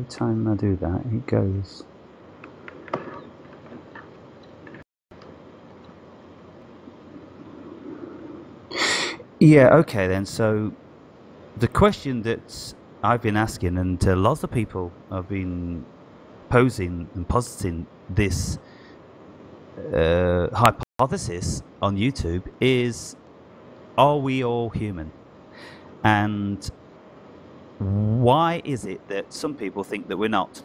time I do that, it goes. Yeah, okay then. So the question that I've been asking, and lots of people have been posing and positing this hypothesis on YouTube is, are we all human? And why is it that some people think that we're not?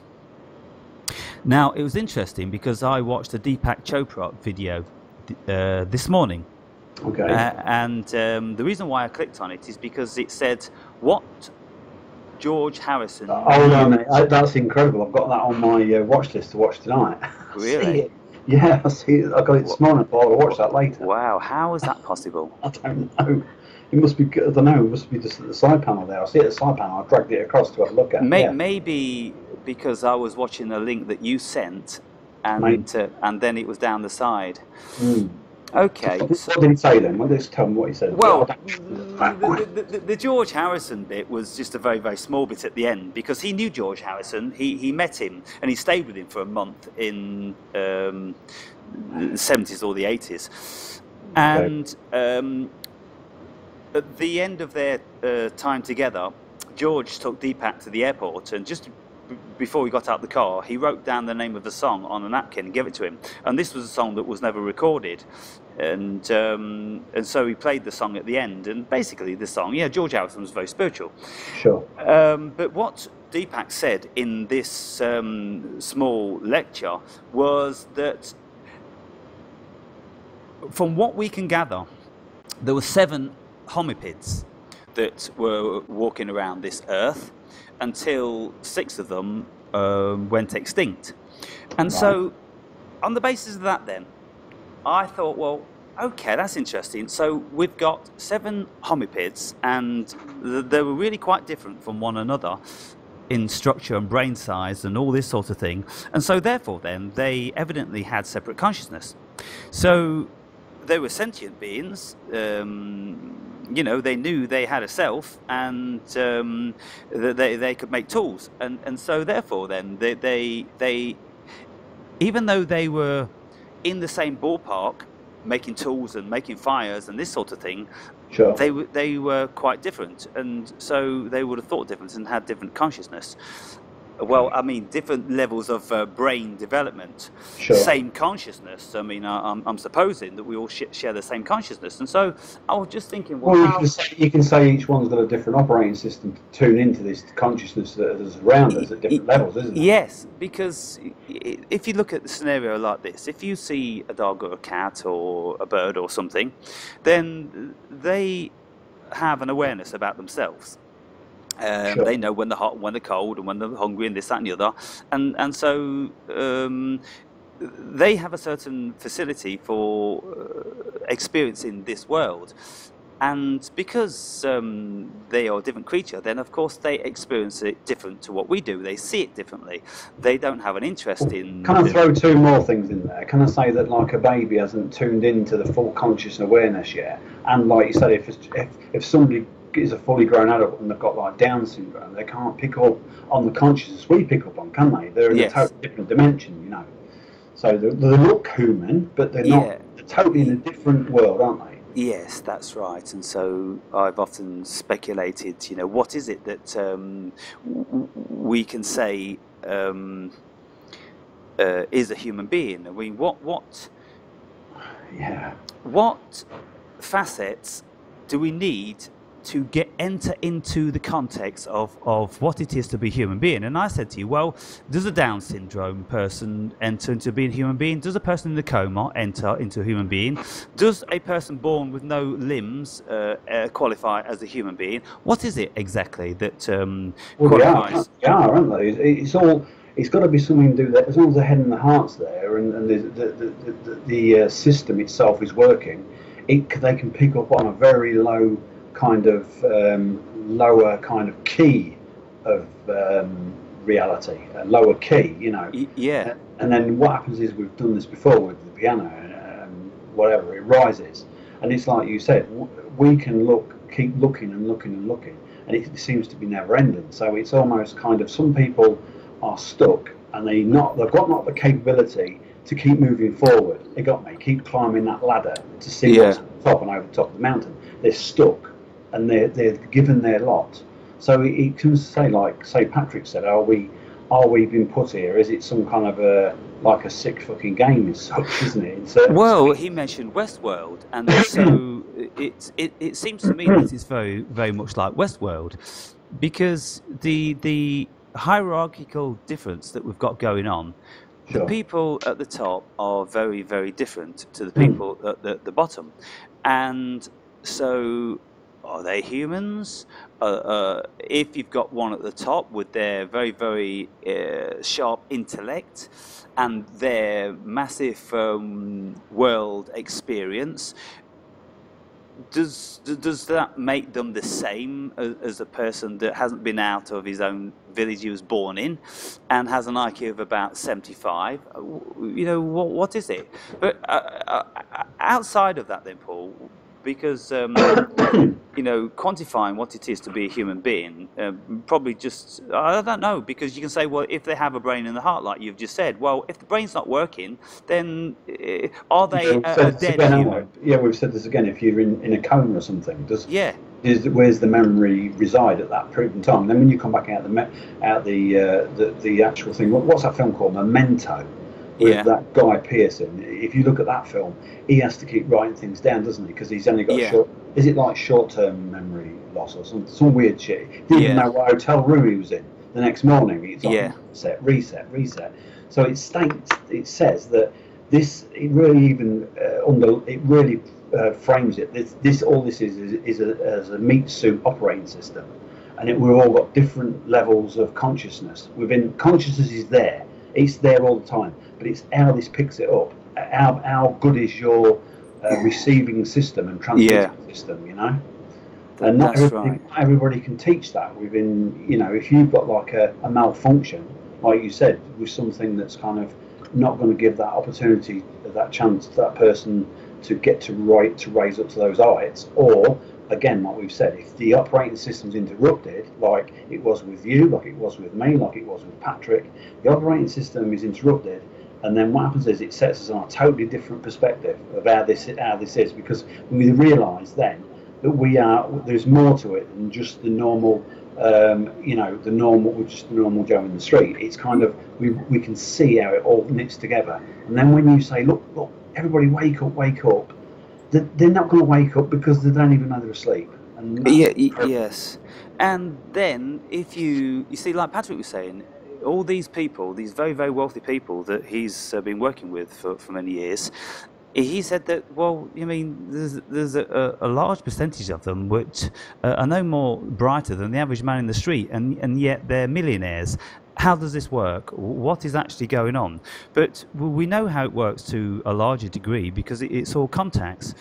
Now, it was interesting because I watched a Deepak Chopra video this morning. Okay. And the reason why I clicked on it is because it said what George Harrison... Oh, no, mate, that's incredible. I've got that on my watch list to watch tonight. Really? Yeah, I see it. I got it this morning, but I'll watch that later. Wow, how is that possible? I don't know. It must be, I don't know, it must be just at the side panel there. I see it at the side panel. I dragged it across to have a look at it. Maybe because I was watching a link that you sent, and then it was down the side. Mm. Okay. What did he say then? Well, let's tell him what he said. Well, the George Harrison bit was just a very, very small bit at the end, because he knew George Harrison. He met him and he stayed with him for a month in the 70s or the 80s. And at the end of their time together, George took Deepak to the airport, and just before he got out the car, he wrote down the name of the song on a napkin and gave it to him. And this was a song that was never recorded. And so he played the song at the end. And basically the song, yeah, George Harrison was very spiritual. Sure. But what Deepak said in this small lecture was that, from what we can gather, there were 7 hominids that were walking around this earth, until 6 of them went extinct. And so on the basis of that then, I thought, well, okay, that's interesting. So we've got 7 hominids, and they were really quite different from one another in structure and brain size and all this sort of thing. And so therefore then, they evidently had separate consciousness. So they were sentient beings. You know, they knew they had a self, and they could make tools, and so therefore then they even though they were in the same ballpark, making tools and making fires and this sort of thing, sure, they were quite different, and so they would have thought different and had different consciousness. Well, I mean, different levels of brain development, sure, same consciousness. I mean, I'm supposing that we all share the same consciousness, and so I was just thinking, well, you can say each one's got a different operating system to tune into this consciousness that is around us at different levels, isn't it? Yes, because if you look at the scenario like this, if you see a dog or a cat or a bird or something, then they have an awareness about themselves. Sure. They know when they're hot, when they're cold, and when they're hungry, and this, that, and the other, and so they have a certain facility for experiencing this world, and because they are a different creature, then of course they experience it different to what we do. They see it differently. They don't have an interest in. Can I throw 2 more things in there? Can I say that, like, a baby hasn't tuned into the full conscious awareness yet, and like you said, if somebody is a fully grown adult and they've got like Down syndrome, they can't pick up on the consciousness we pick up on, can they? They're in a totally different dimension, you know. So they look human, but they're not. They're totally in a different world, aren't they? Yes, that's right. And so I've often speculated, you know, what is it that we can say is a human being? I mean, what facets do we need to enter into the context of what it is to be a human being? And I said to you, well, does a Down syndrome person enter into being a human being? Does a person in the coma enter into a human being? Does a person born with no limbs qualify as a human being? What is it exactly that qualifies? They are, aren't they? It's got to be something to do that. As long as the head and the heart's there, and the system itself is working, they can pick up on a very low kind of lower kind of key of reality, a lower key, you know. Yeah. And then what happens is, we've done this before with the piano, and whatever, it rises, and it's like you said, we can keep looking and looking and looking, and it seems to be never ending. So it's almost kind of, some people are stuck, and they've got not the capability to keep moving forward. They got me, keep climbing that ladder to see what's at the top and over the top of the mountain. They're stuck, and they're given their lot. So it can say, like, say Patrick said, are we being put here? Is it some kind of a sick fucking game as such, isn't it? Well, he mentioned Westworld, and so it seems to me that it's very, very much like Westworld, because the hierarchical difference that we've got going on, the people at the top are very, very different to the people at the bottom, and so are they humans? If you've got one at the top with their very, very sharp intellect and their massive world experience, does that make them the same as a person that hasn't been out of his own village he was born in and has an IQ of about 75? You know, what is it? But outside of that then, Paul, because you know, quantifying what it is to be a human being, probably just, I don't know, because you can say, well, if they have a brain and a heart, like you've just said, well, if the brain's not working, then are they a dead human? Yeah, we've said this again. If you're in a coma or something, where's the memory reside at that point in time? And then when you come back out the actual thing, what's that film called? Memento. With that Guy Pearson, if you look at that film, he has to keep writing things down, doesn't he? Because he's only got is it like short-term memory loss or some weird shit? He didn't even know what hotel room he was in the next morning. It's like reset. So it says that it really frames it. All this is a meat suit operating system, and we've all got different levels of consciousness. Consciousness is there. It's there all the time, but it's how this picks it up. How good is your receiving system and transmitting system, you know? And not everybody can teach that within, you know, if you've got like a malfunction, like you said, with something that's kind of not going to give that opportunity, that chance to that person to get to raise up to those heights, or again, like we've said, if the operating system's interrupted, like it was with you, like it was with me, like it was with Patrick, the operating system is interrupted, and then what happens is it sets us on a totally different perspective of how this is, because we realise then that there's more to it than just the normal, just the normal Joe in the street. It's kind of, we can see how it all knits together, and then when you say, look, everybody wake up, they're not going to wake up because they don't even know they're asleep. And yes. And then if you see, like Patrick was saying, all these people, these very, very wealthy people that he's been working with for many years, he said that, well, I mean, there's a large percentage of them which are no more brighter than the average man in the street, and yet they're millionaires. How does this work? What is actually going on? But we know how it works to a larger degree because it's all contacts.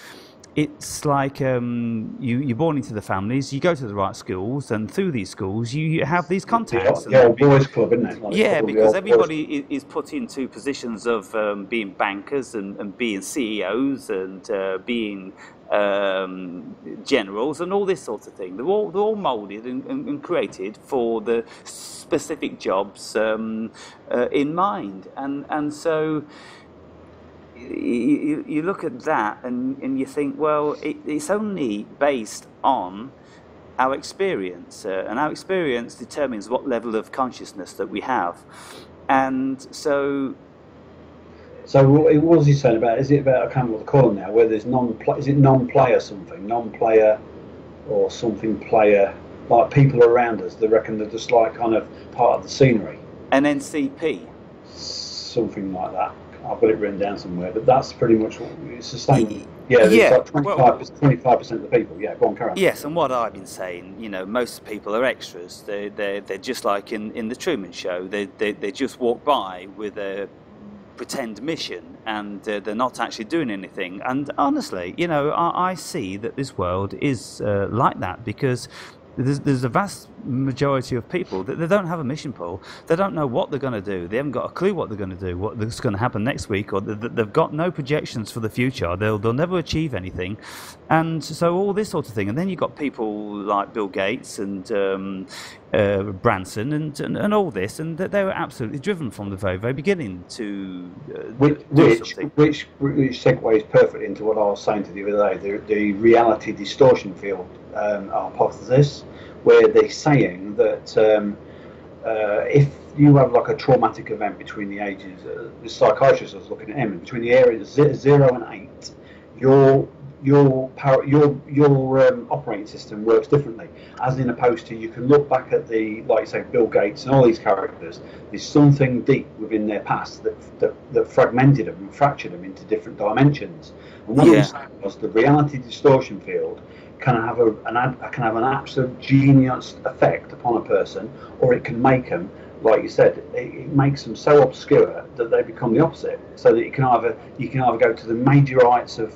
It's like you're born into the families, you go to the right schools, and through these schools you have these contacts. The old boys club, isn't it? Like because everybody is put into positions of being bankers and being CEOs and being generals and all this sort of thing. They're all moulded and created for the specific jobs in mind, and so you look at that and you think, well, it's only based on our experience, and our experience determines what level of consciousness that we have, and so. So what was he saying about? Is it about, I can't remember what they call them now, where there's is it non-player something, non-player or something player, like people around us? They reckon they're just like kind of part of the scenery. An NCP. Something like that. I've got it written down somewhere, but that's pretty much what it's sustainable. Like 25% of the people. Yeah, go on, carry on. Yes, and what I've been saying, you know, most people are extras. They're just like in the Truman Show. They just walk by with a pretend mission, and they're not actually doing anything. And honestly, you know, I see that this world is like that, because There's a vast majority of people that they don't have a mission pool. They don't know what they're going to do. They haven't got a clue what they're going to do, what's going to happen next week, or they've got no projections for the future. They'll never achieve anything, and so all this sort of thing. And then you've got people like Bill Gates and Branson and all this, and they were absolutely driven from the very beginning to do something. Which segues perfectly into what I was saying to you the other day, the reality distortion field hypothesis, where they're saying that if you have like a traumatic event between the ages, the psychiatrist was looking at him, between the areas 0 and 8, your operating system works differently, as in opposed to you can look back at the, like you say, Bill Gates and all these characters. There's something deep within their past that fragmented them and fractured them into different dimensions. And what I'm saying was the reality distortion field can have an absolute genius effect upon a person, or it can make them, like you said, it makes them so obscure that they become the opposite. So that you can either go to the major heights of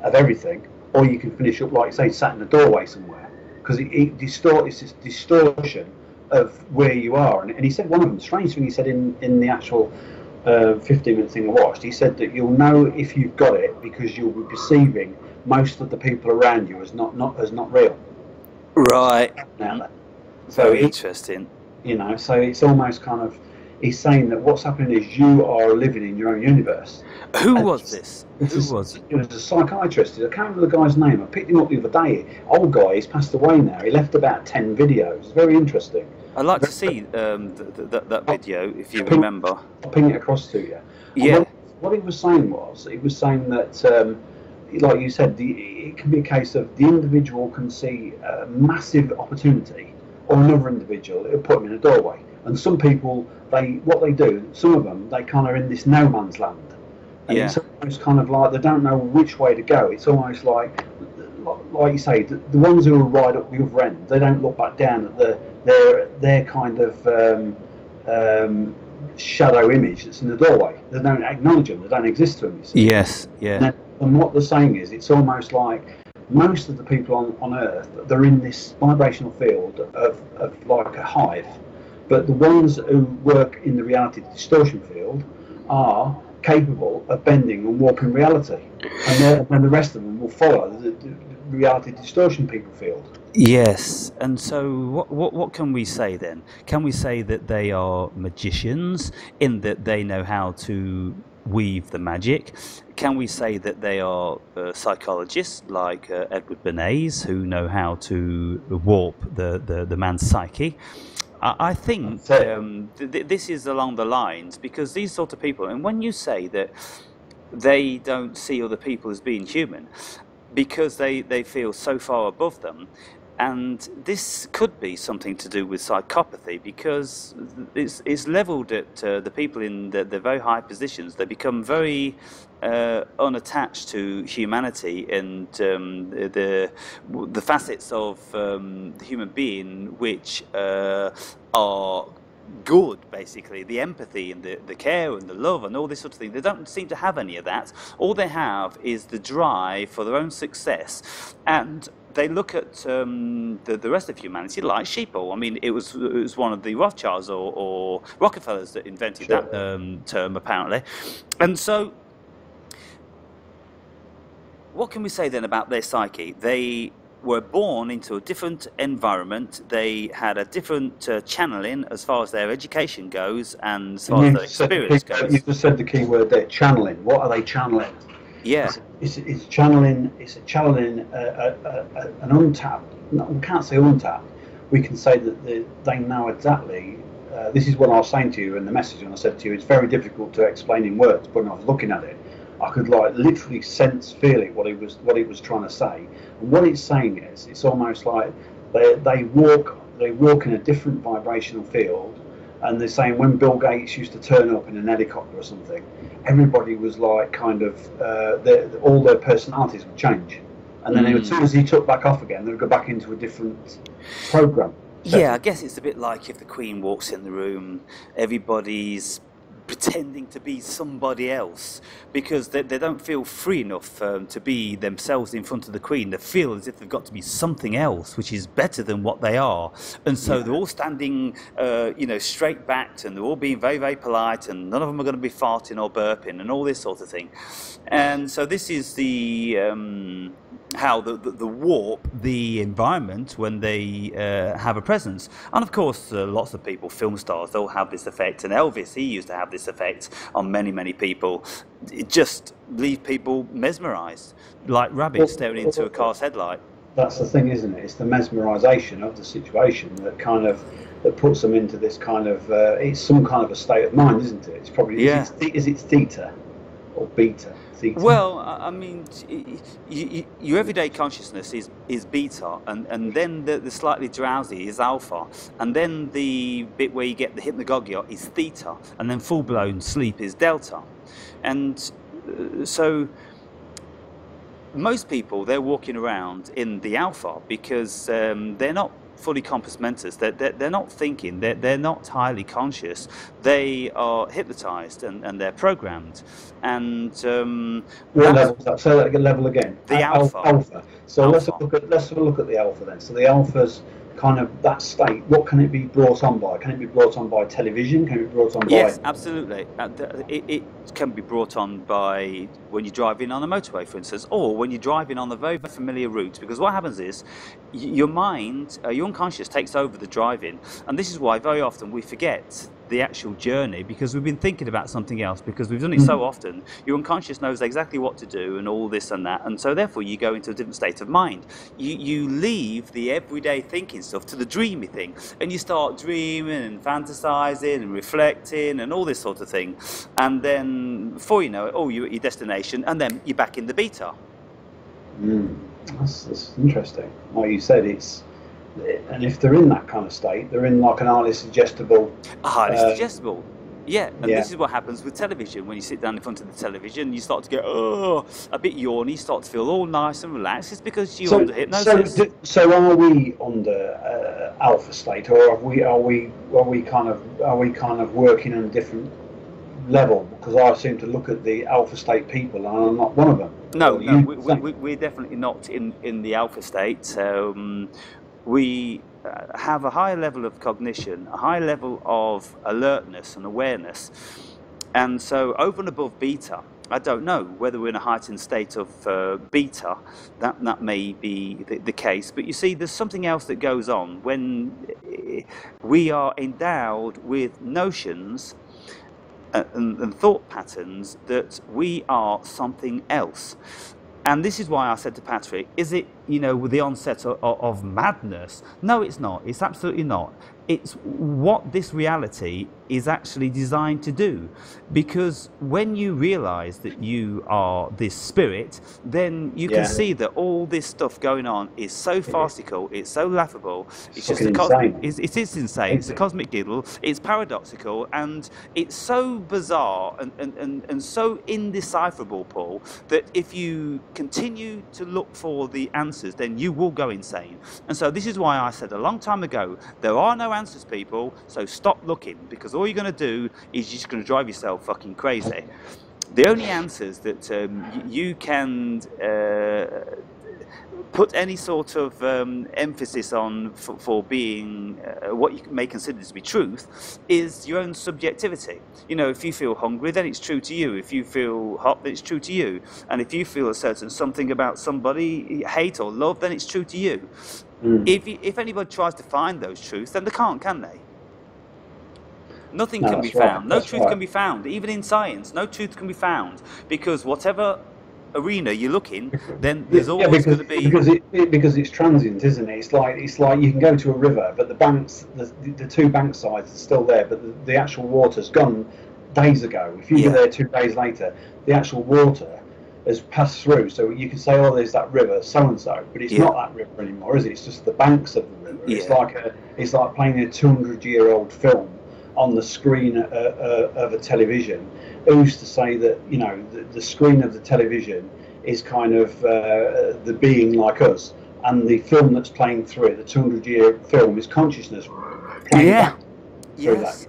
everything, or you can finish up, like you say, sat in a doorway somewhere, because it distorts this distortion of where you are. And he said one of them, strange thing he said in the actual 15-minute thing I watched, he said that you'll know if you've got it because you'll be perceiving most of the people around you as not real. Right. So interesting. So it's almost kind of, he's saying that what's happening is you are living in your own universe. Who was this? It was a psychiatrist. I can't remember the guy's name. I picked him up the other day. Old guy, he's passed away now. He left about 10 videos. Very interesting. I'd like to see that video, if you remember. I'll ping it across to you. Yeah. What he was saying that, like you said, it can be a case of the individual can see a massive opportunity, or another individual, it'll put them in a doorway. And some people, some of them, they kind of in this no man's land. And it's almost kind of like they don't know which way to go. It's almost like you say, the ones who are right up the other end, they don't look back down at their kind of shadow image that's in the doorway. They don't acknowledge them. They don't exist to them. Yes, yeah. And what they're saying is, it's almost like most of the people on Earth, they're in this vibrational field of like a hive. But the ones who work in the reality distortion field are capable of bending and warping reality, and the rest of them will follow the reality distortion people field. Yes, and so what can we say then? Can we say that they are magicians in that they know how to weave the magic? Can we say that they are psychologists like Edward Bernays, who know how to warp the man's psyche? I think this is along the lines, because these sort of people, and when you say that they don't see other people as being human, because they feel so far above them, and this could be something to do with psychopathy, because it's levelled at the people in the very high positions. They become very unattached to humanity and the facets of the human being which are good, basically, the empathy and the care and the love and all this sort of thing. They don't seem to have any of that. All they have is the drive for their own success, and they look at the rest of humanity like sheeple. I mean, it was one of the Rothschilds or Rockefellers that invented that term, apparently. And so what can we say then about their psyche? They were born into a different environment. They had a different channeling as far as their education goes and as far as their experience goes. You just said the key word there, channeling. What are they channeling? Yeah. It's channeling an untapped, we can't say untapped, we can say that they know exactly, this is what I was saying to you in the message when I said to you, it's very difficult to explain in words, but when I was looking at it, I could like literally feel it, what it was trying to say. And what it's saying is, it's almost like they walk in a different vibrational field. And they're saying when Bill Gates used to turn up in an helicopter or something, everybody was like kind of all their personalities would change, and then as soon as he took back off again, they would go back into a different program. Yeah, I guess it's a bit like if the Queen walks in the room, everybody's pretending to be somebody else, because they don't feel free enough to be themselves in front of the Queen. They feel as if they've got to be something else which is better than what they are, and so they're all standing straight backed, and they're all being very, very polite, and none of them are going to be farting or burping and all this sort of thing. And so this is the how the warp the environment when they have a presence. And of course lots of people, film stars, they'll have this effect, and Elvis, he used to have this effect on many people. It just leave people mesmerized like rabbits staring into a car's headlight. That's the thing, isn't it? It's the mesmerization of the situation that puts them into this kind of it's some kind of a state of mind, isn't it? It's probably is it theta or beta? Theta. Well, I mean, your everyday consciousness is beta, and then the slightly drowsy is alpha, and then the bit where you get the hypnagogia is theta, and then full-blown sleep is delta. And so most people, they're walking around in the alpha because they're not fully compass mentis. They're not thinking, they're not highly conscious. They are hypnotized and they're programmed. And what level? Say that level again. The alpha. Alpha. So let's have a look at the alpha then. So the alpha's kind of that state. What can it be brought on by? Can it be brought on by television? Can it be brought on by? Yes, absolutely. It can be brought on by when you're driving on a motorway, for instance, or when you're driving on a very, very familiar route. Because what happens is your mind, your unconscious takes over the driving, and this is why very often we forget the actual journey, because we've been thinking about something else, because we've done it so often. Your unconscious knows exactly what to do and all this and that, and so therefore you go into a different state of mind. You leave the everyday thinking stuff to the dreamy thing, and you start dreaming and fantasizing and reflecting and all this sort of thing, and then before you know it, you're at your destination, and then you're back in the beta. That's interesting. Like you said, and if they're in that kind of state, they're in like an highly suggestible. Yeah, and this is what happens with television. When you sit down in front of the television, you start to get a bit yawny, you start to feel all nice and relaxed. It's because you're under hypnosis. So are we under alpha state, or are we kind of working on a different level? Because I seem to look at the alpha state people, and I'm not one of them. No, we're definitely not in the alpha state. We have a higher level of cognition, a high level of alertness and awareness. And so over and above beta, I don't know whether we're in a heightened state of beta. That may be the case. But you see, there's something else that goes on when we are endowed with notions and thought patterns that we are something else. And this is why I said to Patrick, is it, with the onset of madness? No, it's not. It's absolutely not. It's what this reality is actually designed to do. Because when you realize that you are this spirit, then you can see that all this stuff going on is so farcical, it's so laughable, it's just it is insane, it's a cosmic giggle, it's paradoxical, and it's so bizarre and so indecipherable, Paul, that if you continue to look for the answers, then you will go insane. And so this is why I said a long time ago, there are no answers, people, so stop looking, because all you're going to do is you're just going to drive yourself fucking crazy. The only answers that you can put any sort of emphasis on for being what you may consider to be truth is your own subjectivity. If you feel hungry, then it's true to you. If you feel hot, then it's true to you. And if you feel a certain something about somebody, hate or love, then it's true to you. If anybody tries to find those truths, then they can't, can they? Nothing can be found. No truth can be found. Even in science, no truth can be found, because whatever arena you look in, then there's always going to be because it's transient, isn't it? It's like you can go to a river, but the banks, the two bank sides are still there, but the actual water's gone days ago. If you get there 2 days later, the actual water has passed through. So you can say, there's that river, so and so, but it's not that river anymore, is it? It's just the banks of the river. It's like playing a 200-year-old film on the screen of a television. Who's to say that the screen of the television is kind of the being like us, and the film that's playing through it, the 200-year film, is consciousness playing back through that.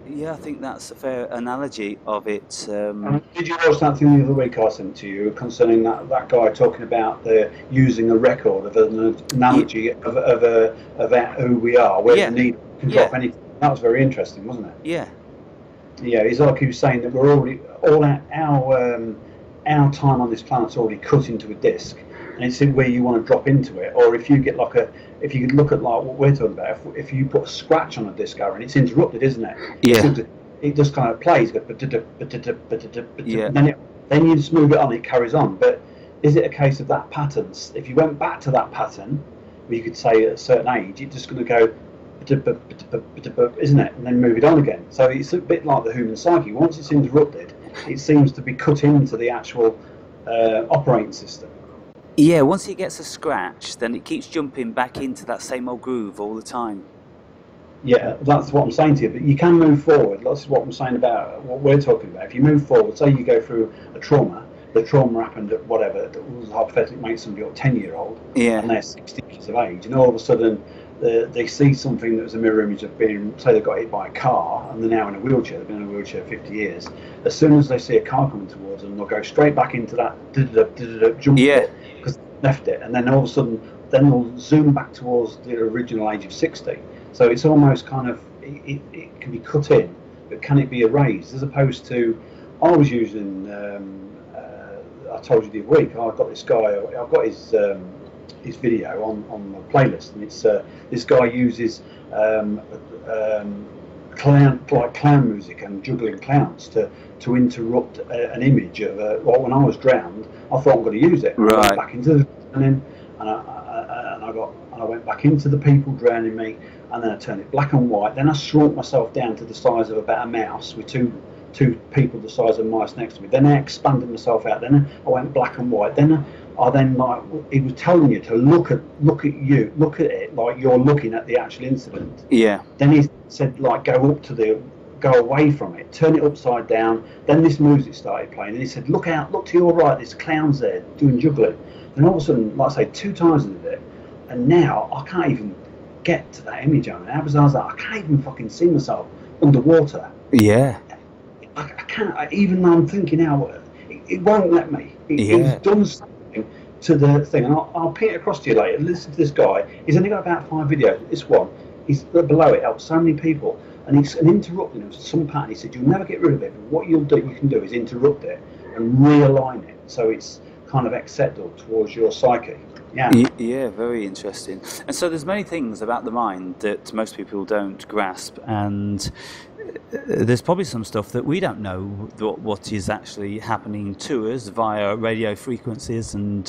I think that's a fair analogy of it. Did you watch that thing the other week I sent to you concerning that guy talking about using a record of an analogy of who we are, where the needle can drop anything? That was very interesting, wasn't it? Yeah. Yeah, it's like he was saying that we're already our time on this planet's already cut into a disc, and it's where you want to drop into it. Or if you get if you could look at like what we're talking about, if you put a scratch on a disc, Aaron, it's interrupted, isn't it? Yeah. It just kind of plays, then you just move it on, it carries on. But is it a case of that pattern? If you went back to that pattern, where you could say at a certain age, it's just going to go, isn't it? And then move it on again. So it's a bit like the human psyche. Once it's interrupted, it seems to be cut into the actual operating system. Yeah, once it gets a scratch, then it keeps jumping back into that same old groove all the time. Yeah, that's what I'm saying to you. But you can move forward. That's what I'm saying about what we're talking about. If you move forward, say you go through a trauma, the trauma happened at whatever, hypothetically make somebody a 10-year-old, and they're 60 years of age, and all of a sudden they see something that was a mirror image of being, say they got hit by a car and they're now in a wheelchair, they've been in a wheelchair 50 years. As soon as they see a car coming towards them, they'll go straight back into that jump bit because they left it, and then all of a sudden then they'll zoom back towards the original age of 60. So it's almost kind of, it can be cut in, but can it be erased? As opposed to, I was using, I told you the other week, I've got this guy, I've got his video on the playlist, and it's this guy uses clown music and juggling clowns to interrupt an image of well, when I was drowned, I thought I'm going to use it. Right. I went back into I went back into the people drowning me, and then I turned it black and white. Then I shrunk myself down to the size of about a mouse with two people the size of mice next to me. Then I expanded myself out. Then I went black and white. Then like he was telling you to look at it like you're looking at the actual incident. Yeah. Then he said like go away from it, turn it upside down. Then this music started playing, and he said look to your right. There's clowns there doing juggling. And all of a sudden, like I say, 2 times I did it, and now I can't even get to that image. I mean, how bizarre is that? I can't even fucking see myself underwater. Yeah. I can't, even though I'm thinking now, it won't let me. It's done something to the thing, and I'll ping it across to you later. Listen to this guy. He's only got about 5 videos. This one, he's below it, helps so many people, and he's interrupting it with some pattern. He said you'll never get rid of it, but what you can do is interrupt it and realign it so it's kind of acceptable towards your psyche. Yeah, very interesting. And so there's many things about the mind that most people don't grasp, and there's probably some stuff that we don't know what is actually happening to us via radio frequencies and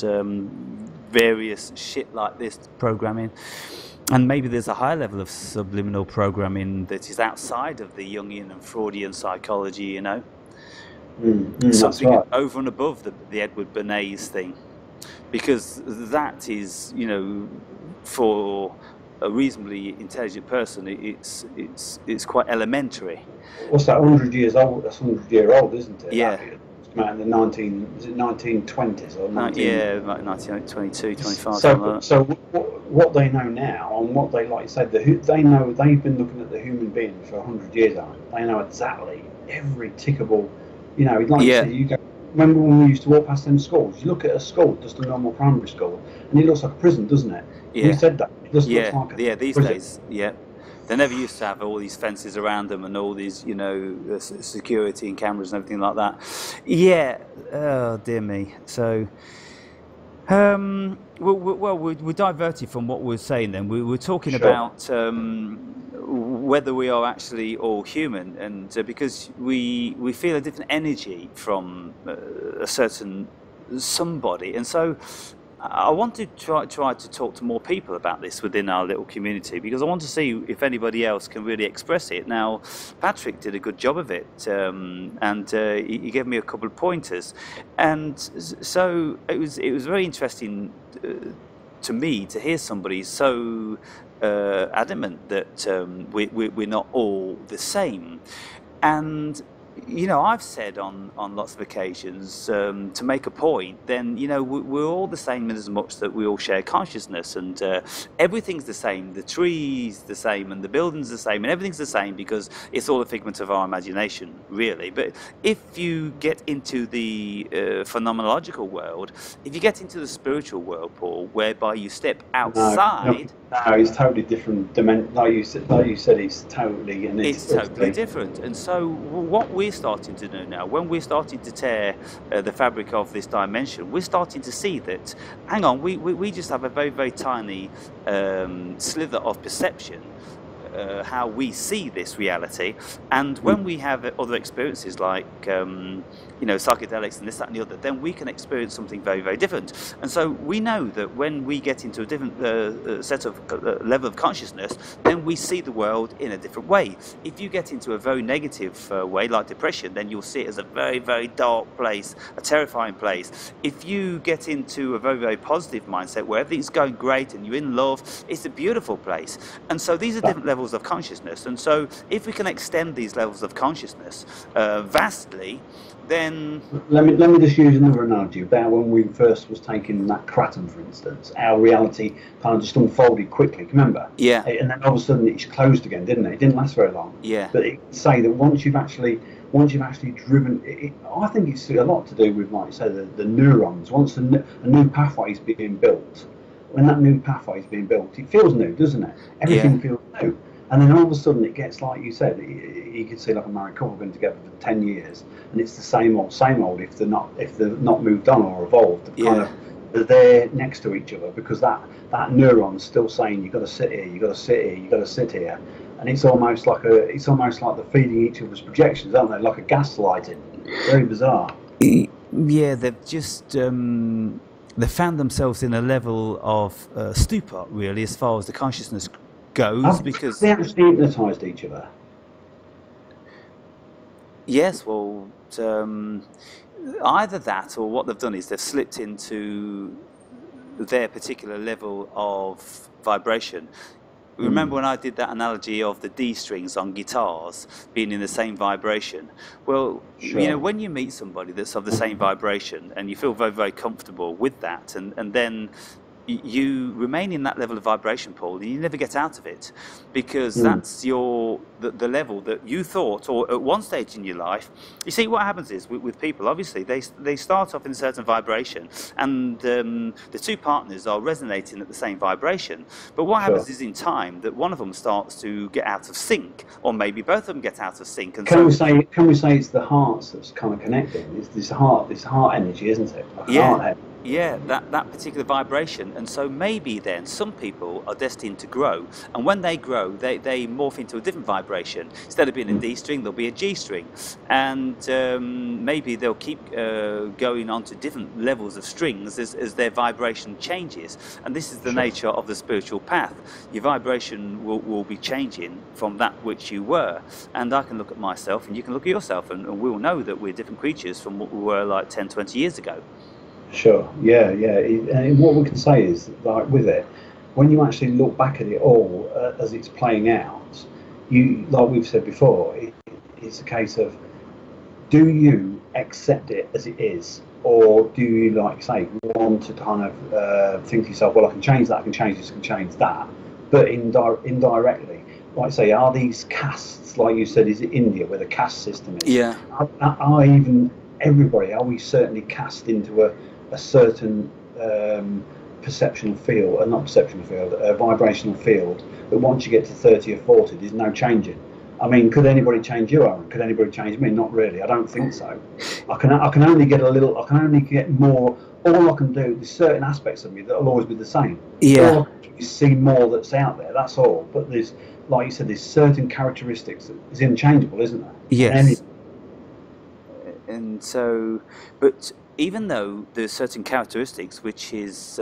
various shit like this programming. And maybe there's a high level of subliminal programming that is outside of the Jungian and Freudian psychology, you know. Something right. over and above the Edward Bernays thing, because that is, you know, for a reasonably intelligent person, it's quite elementary. What's that? 100 years old? That's 100-year-old, isn't it? Yeah. In the 1920s or 19? Yeah, like 1922, 25. So what they know now, and what they, like you said, they know, they've been looking at the human being for 100 years. They know exactly every tickable. You know, like you said, you go. Remember when we used to walk past them schools? You look at a school, just a normal primary school, and it looks like a prison, doesn't it? Yeah. We said that. It just looks like these prison. days, they never used to have all these fences around them and all these, you know, security and cameras and everything like that. Yeah. Oh dear me. So, we diverted from what we were saying. Then we were talking about whether we are actually all human, and because we feel a different energy from a certain somebody, and so I want to try to talk to more people about this within our little community, because I want to see if anybody else can really express it. Now, Patrick did a good job of it, and he gave me a couple of pointers, and so it was very interesting to me to hear somebody so adamant that we're not all the same. And you know, I've said on lots of occasions, to make a point, then, you know, we're all the same in as much that we all share consciousness, and everything's the same. The tree's the same, and the building's the same, and everything's the same because it's all a figment of our imagination, really. But if you get into the phenomenological world, if you get into the spiritual world, Paul, whereby you step outside... No, it's totally different. Like you said, it's totally... And it's totally different. And so what we're starting to do now, when we're starting to tear the fabric of this dimension, we're starting to see that, hang on, we just have a very, very tiny slither of perception, how we see this reality. And when we have other experiences like you know, psychedelics and this, that and the other, then we can experience something very, very different. And so we know that when we get into a different set of level of consciousness, then we see the world in a different way. If you get into a very negative way, like depression, then you'll see it as a very, very dark place, a terrifying place. If you get into a very, very positive mindset where everything's going great and you're in love, it's a beautiful place. And so these are different levels of consciousness. And so if we can extend these levels of consciousness vastly, then... Let me just use another analogy about when we first was taking that kratom, for instance. Our reality kind of just unfolded quickly, remember? Yeah. And then all of a sudden it closed again, didn't it? It didn't last very long. Yeah. But it say that once you've actually driven, I think it's a lot to do with, like you say, the neurons. Once a new pathway is being built, when that new pathway is being built, it feels new, doesn't it? Everything feels new. And then all of a sudden it gets, like you said, you could see like a married couple been together for 10 years, and it's the same old, if they're not moved on or evolved. They're there next to each other because that neuron's still saying you've got to sit here, you've got to sit here, you've got to sit here, and it's almost like they're feeding each other's projections, aren't they? Like a gaslighting. Very bizarre. Yeah, they've just they found themselves in a level of stupor, really, as far as the consciousness goes, because they actually hypnotised each other. Yes, well, either that or what they've done is they've slipped into their particular level of vibration. Remember when I did that analogy of the D strings on guitars being in the same vibration? Well, sure. You know, when you meet somebody that's of the same vibration and you feel very, very comfortable with that, and then you remain in that level of vibration, Paul, and you never get out of it, because that's the level that you thought, or at one stage in your life. You see, what happens is with people, obviously they start off in a certain vibration, and the two partners are resonating at the same vibration. But what happens is in time that one of them starts to get out of sync, or maybe both of them get out of sync. And can we say it's the hearts that's kind of connecting? It's this heart energy, isn't it? Like yeah. Yeah, that particular vibration. And so maybe then some people are destined to grow, and when they grow they morph into a different vibration. Instead of being a D string, they'll be a G string, and maybe they'll keep going on to different levels of strings as their vibration changes. And this is the nature of the spiritual path. Your vibration will be changing from that which you were, and I can look at myself and you can look at yourself, and we'll know that we're different creatures from what we were like 10-20 years ago. Sure, yeah. And what we can say is, like with it, when you actually look back at it all as it's playing out, you, like we've said before, it's a case of, do you accept it as it is, or do you, like say, want to kind of think to yourself, well, I can change that, I can change this, I can change that, but indirectly, like say, are these castes, like you said, is it India where the caste system is? Yeah. Everybody, are we certainly cast into a certain perceptual field, not perceptual field, a vibrational field, that once you get to 30 or 40, there's no changing? I mean, could anybody change you, Aaron? Could anybody change me? Not really. I don't think so. I can only get a little. I can only get more. All I can do, there's certain aspects of me that will always be the same. Yeah. All I can do is see more that's out there. That's all. But there's, like you said, there's certain characteristics that is unchangeable, isn't there? Yes. And so, but even though there's certain characteristics which is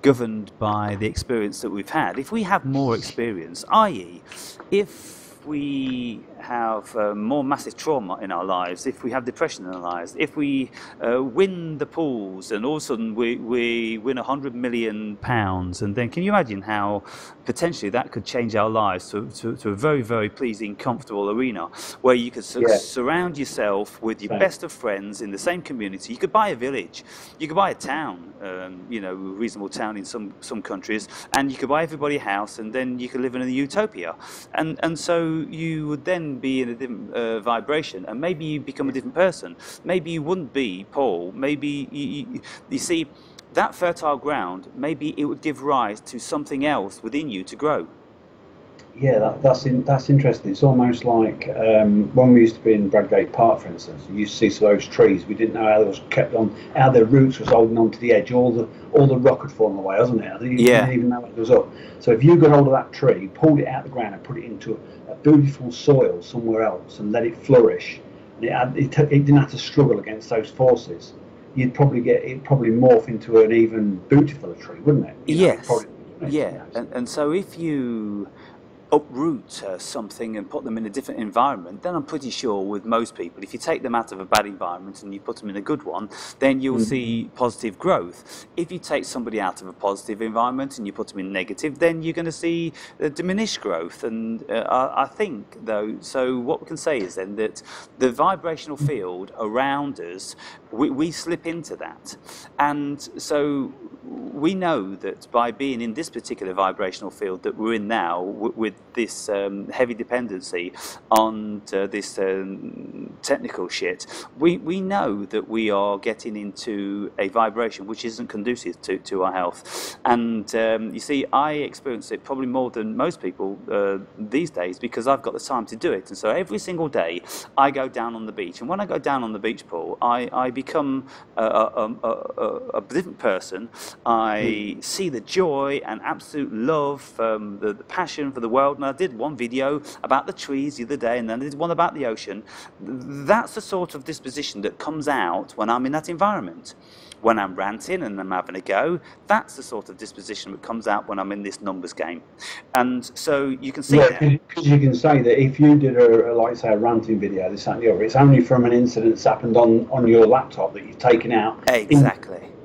governed by the experience that we've had, if we have more experience, i.e. if we have more massive trauma in our lives, if we have depression in our lives, if we win the pools and all of a sudden we win £100 million, and then can you imagine how potentially that could change our lives to a very, very pleasing, comfortable arena where you could surround yourself with your best of friends in the same community. You could buy a village, you could buy a town, you know, a reasonable town in some countries, and you could buy everybody a house, and then you could live in a utopia. And so you would then be in a different vibration, and maybe you become a different person. Maybe you wouldn't be Paul. Maybe you see, that fertile ground, maybe it would give rise to something else within you to grow. Yeah, that's interesting. It's almost like when we used to be in Bradgate Park, for instance. You used to see those trees. We didn't know how they was kept on, how their roots was holding on to the edge. All the rock had fallen away, hasn't it? You didn't even know it was up. So if you got hold of that tree, pulled it out of the ground, and put it into a beautiful soil somewhere else, and let it flourish, and it didn't have to struggle against those forces, you'd probably probably morph into an even beautifuler tree, wouldn't it? Yes. And so if you uproot something and put them in a different environment, then I'm pretty sure with most people, if you take them out of a bad environment and you put them in a good one, then you'll see positive growth. If you take somebody out of a positive environment and you put them in negative, then you're going to see diminished growth. And I think, though, so what we can say is then that the vibrational field around us, we slip into that. And so we know that by being in this particular vibrational field that we're in now, with this heavy dependency on this technical shit, we know that we are getting into a vibration which isn't conducive to our health. And you see, I experience it probably more than most people these days, because I've got the time to do it. And so every single day I go down on the beach, and when I go down on the beach, Paul, I become a different person. I see the joy and absolute love, the passion for the world. And I did one video about the trees the other day, and then I did one about the ocean. That's the sort of disposition that comes out when I'm in that environment. When I'm ranting and I'm having a go, that's the sort of disposition that comes out when I'm in this numbers game. And so you can see that. Because you can say that if you did like say a ranting video, this, that, and the other, it's only from an incident that's happened on your laptop that you've taken out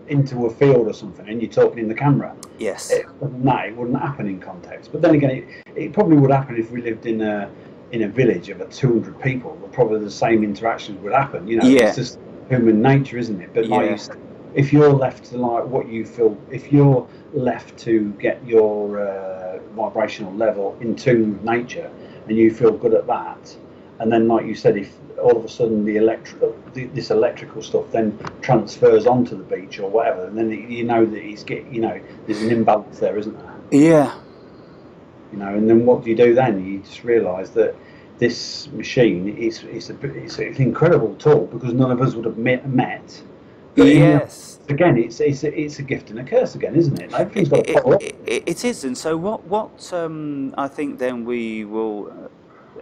into a field or something, and you're talking in the camera. Yes. It wouldn't happen in context. But then again, it probably would happen if we lived in a village of 200 people. Well, probably the same interactions would happen. You know, it's just human nature, isn't it? But like you said, if you're left to like what you feel, if you're left to get your vibrational level in tune with nature, and you feel good at that, and then like you said, if all of a sudden this electrical stuff then transfers onto the beach or whatever, and then you know that there's an imbalance there, isn't there? Yeah. You know, and then what do? Then you just realise that this machine it's an incredible tool, because none of us would have met. But yes. Again, it's a gift and a curse again, isn't it? Everything's got to follow up. It is, and so what I think then we will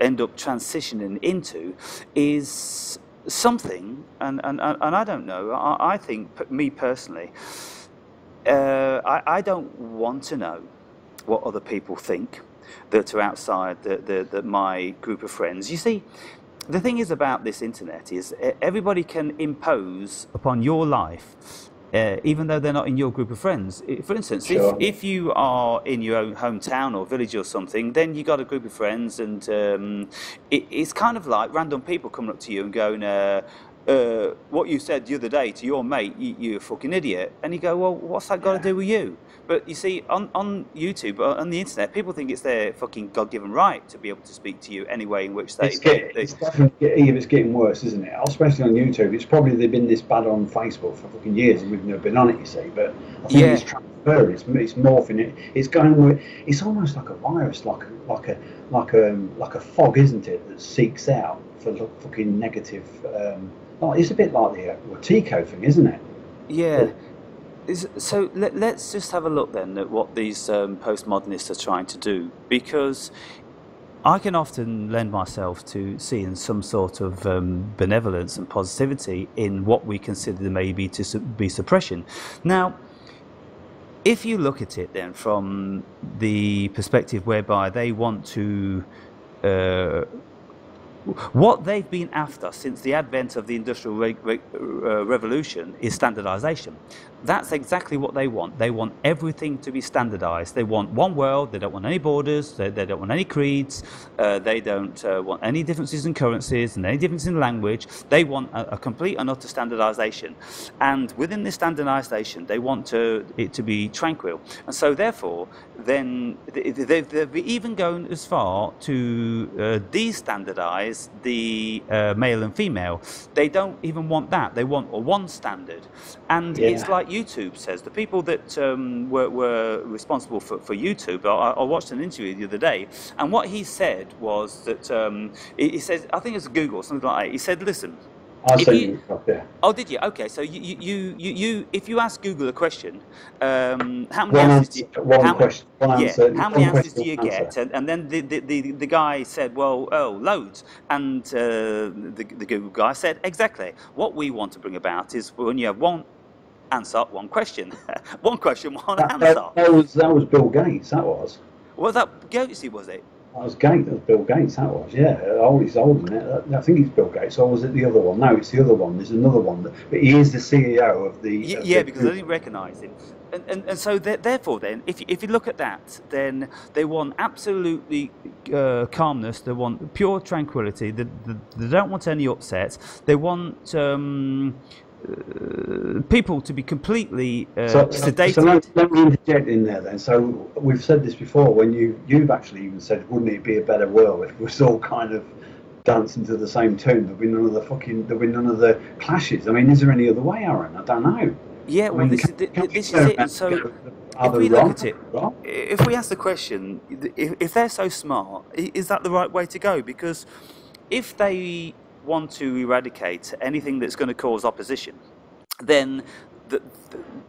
end up transitioning into is something, and I don't know. I think, me personally, I don't want to know what other people think that are outside my group of friends. You see, the thing is about this internet is everybody can impose upon your life, even though they're not in your group of friends. For instance, if you are in your own hometown or village or something, then you got a group of friends, and it's kind of like random people coming up to you and going, what you said the other day to your mate, you're a fucking idiot. And you go, well, what's that got to do with you? But you see, on YouTube, on the internet, people think it's their fucking God-given right to be able to speak to you any way in which it's getting worse, isn't it? Especially on YouTube. It's probably been this bad on Facebook for fucking years, and we've never been on it, you see. But I think it's transferring, it's morphing it. It's going. It's almost like a virus, like a fog, isn't it? That seeks out for fucking negative. It's a bit like the Tico thing, isn't it? Yeah. So let's just have a look then at what these postmodernists are trying to do, because I can often lend myself to seeing some sort of benevolence and positivity in what we consider maybe to be suppression. Now, if you look at it then from the perspective whereby they want to What they've been after since the advent of the Industrial Revolution is standardization. That's exactly what they want. They want everything to be standardized. They want one world. They don't want any borders. They don't want any creeds. They don't want any differences in currencies and any difference in language. They want a complete and utter standardization. And within this standardization, they want it to be tranquil. And so therefore, then they've even gone as far to de-standardize the male and female. They don't even want that. They want a one standard. And it's like YouTube says, the people that were responsible for YouTube, I watched an interview the other day, and what he said was that, he said, I think it's Google or something like that, he said, listen, I sent you stuff, yeah. Oh, did you? Okay, so you if you ask Google a question, how many answers do you get? And then the guy said, well, loads. And the Google guy said, exactly. What we want to bring about is when you have one answer, one question. One question, one answer. That was Bill Gates, that was. Was that Gates, was it? That was Gates, that was Bill Gates, that was, yeah. He's old, isn't it? I think it's Bill Gates, or was it the other one? No, it's the other one. There's another one. But he is the CEO of the... Yeah, because I didn't recognise him. And so therefore then, if you look at that, then they want absolutely calmness, they want pure tranquility, they don't want any upsets, they want... people to be completely sedated. So let me interject in there then. So we've said this before, when you've actually even said, wouldn't it be a better world if it was all kind of dancing to the same tune? There'd be none of the clashes. I mean, is there any other way, Aaron? I don't know. Yeah, well, this is it. And so if we look at it, if we ask the question, if they're so smart, is that the right way to go? Because if they want to eradicate anything that's going to cause opposition, then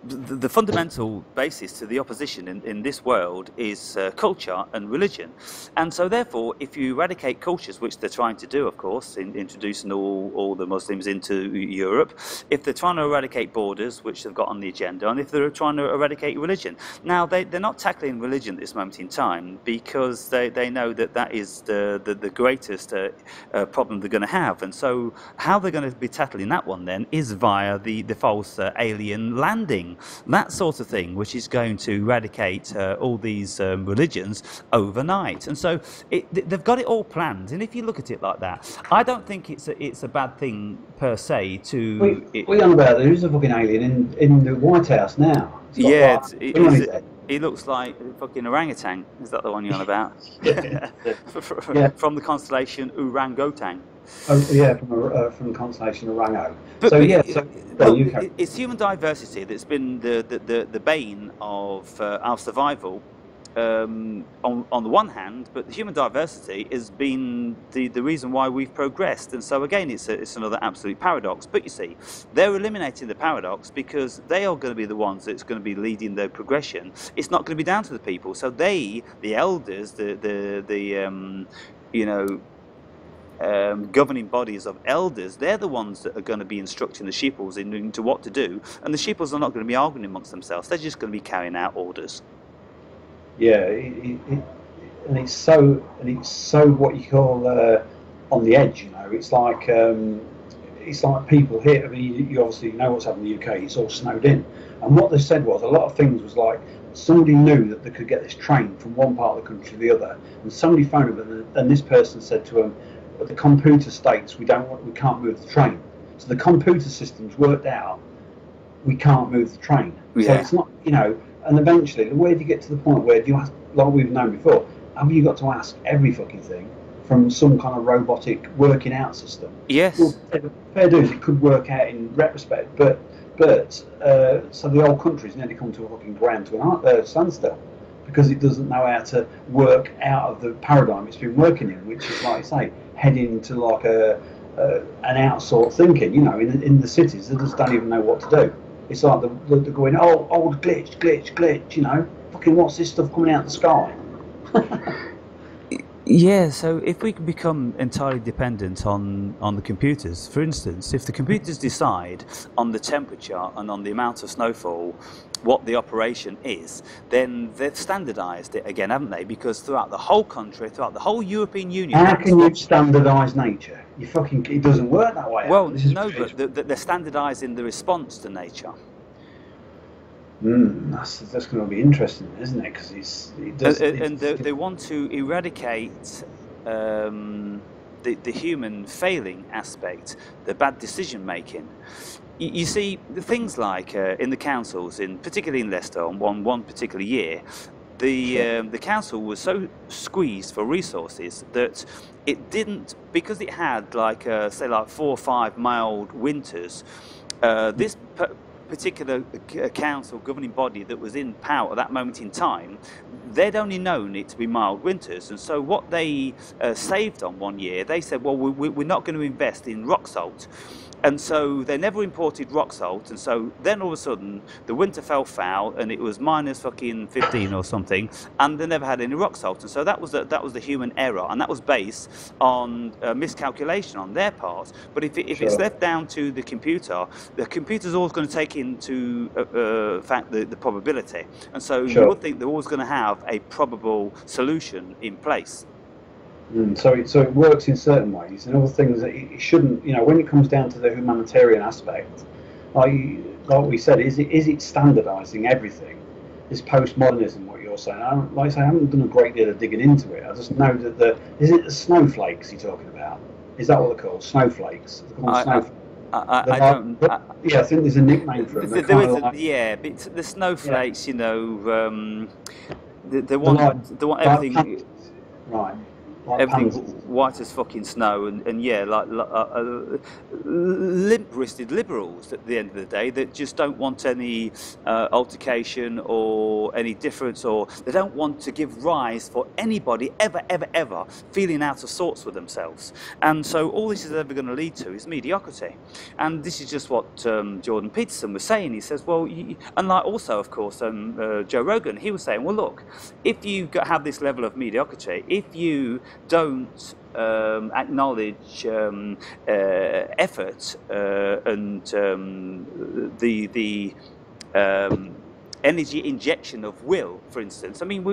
the fundamental basis to the opposition in this world is culture and religion. And so therefore, if you eradicate cultures, which they're trying to do, of course, in introducing all the Muslims into Europe, if they're trying to eradicate borders, which they've got on the agenda, and if they're trying to eradicate religion. Now, they're not tackling religion at this moment in time because they know that is the greatest problem they're going to have. And so how they're going to be tackling that one then is via the false alien landing, that sort of thing, which is going to eradicate all these religions overnight. And so they've got it all planned. And if you look at it like that, I don't think it's a bad thing per se to... What are you on about? There is a fucking alien in the White House now. Yeah, he looks like a fucking orangutan. Is that the one you're on about? Yeah. From the constellation Orangutan. Oh yeah, from the constellation Orango. It's human diversity that's been the bane of our survival. On the one hand, but the human diversity has been the reason why we've progressed, and so again it's another absolute paradox. But you see, they're eliminating the paradox because they are going to be the ones that's going to be leading the progression. It's not going to be down to the people. So the elders, governing bodies of elders, they're the ones that are going to be instructing the sheeples into what to do, and the sheeples are not going to be arguing amongst themselves. They're just going to be carrying out orders. Yeah, and it's so what you call on the edge. It's like people here. I mean, you obviously know what's happened in the UK. It's all snowed in, and what they said was a lot of things was like somebody knew that they could get this train from one part of the country to the other, and somebody phoned them, and this person said to them, "The computer states we can't move the train." So the computer system's worked out we can't move the train. Yeah. So it's not, and eventually, where do you get to the point where do you ask, like we've known before, have you got to ask every fucking thing from some kind of robotic working out system? Yes. Well, fair dues, it could work out in retrospect, but so the whole country's nearly come to a fucking ground to a standstill because it doesn't know how to work out of the paradigm it's been working in, which is, like I say, heading to like an outsort thinking. In the cities, they just don't even know what to do. It's like they're going, old glitch, fucking what's this stuff coming out of the sky? Yeah, so if we can become entirely dependent on the computers, for instance, if the computers decide on the temperature and on the amount of snowfall what the operation is, then they've standardized it again, haven't they? Because throughout the whole country, throughout the whole European Union... How can you standardise nature? It doesn't work that way. Well, no, but they're standardizing the response to nature. That's going to be interesting, isn't it? Because they want to eradicate the human failing aspect, the bad decision making. You see, the things like in the councils, particularly in Leicester, on one particular year, the council was so squeezed for resources that it didn't, because it had say 4 or 5 mild winters. This particular council governing body that was in power at that moment in time, they'd only known it to be mild winters, and so what they saved on one year, they said, well, we're not going to invest in rock salt. And so they never imported rock salt, and so then all of a sudden the winter fell foul and it was minus fucking 15 or something, and they never had any rock salt. And so that was the human error, and that was based on miscalculation on their part. But if it's left down to the computer's always going to take into fact the probability, and so you would think they're always going to have a probable solution in place. So it works in certain ways, and other things that it shouldn't. When it comes down to the humanitarian aspect, like we said, is it standardising everything? Is postmodernism what you're saying? I haven't done a great deal of digging into it. I just know that is it the snowflakes you're talking about? Is that what they're called? Snowflakes? I don't. Yeah, I think there's a nickname for them. But the snowflakes, they want everything. Right. Everything white as fucking snow, and limp-wristed liberals at the end of the day that just don't want any altercation or any difference, or they don't want to give rise for anybody ever feeling out of sorts with themselves. And so all this is ever going to lead to is mediocrity. And this is just what Jordan Peterson was saying. He says, well, and also, of course, Joe Rogan, he was saying, well, look, if you have this level of mediocrity, if you don't acknowledge effort and the energy injection of will, for instance. I mean,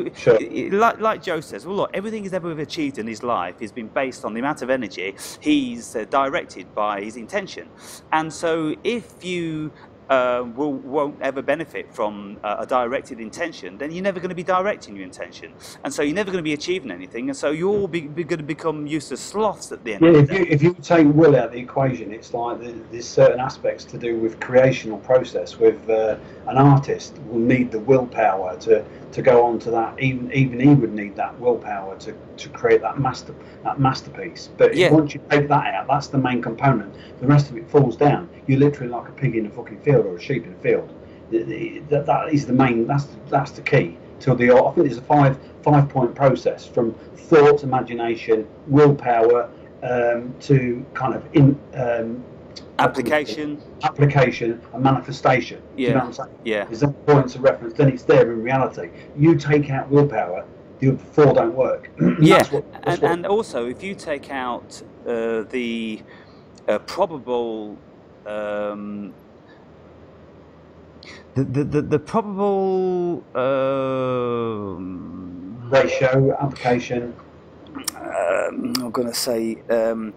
like Joe says, well, look, everything he's ever achieved in his life has been based on the amount of energy he's directed by his intention. And so if you won't ever benefit from a directed intention, then you're never going to be directing your intention, and so you're never going to be achieving anything, and so you're all going to become useless sloths at the end of the day. If you take will out of the equation, it's like there's certain aspects to do with creational process. With an artist will need the willpower to go on to that. Even he would need that willpower to create that masterpiece. But once you take that out, that's the main component. The rest of it falls down. You're literally like a pig in a fucking field or a sheep in a field. That is the main. That's the key to the. I think there's a five-point process from thought, imagination, willpower to kind of application and manifestation. Yeah. You know what I'm saying? Yeah. There's that points of reference, then it's there in reality. You take out willpower, the other four don't work. And also, if you take out the probable the probable ratio application. I'm going to say I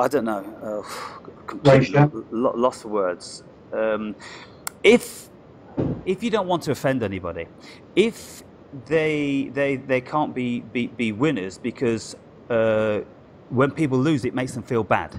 don't know. Ratio. Lost of words. If you don't want to offend anybody, if they can't be winners because when people lose, it makes them feel bad.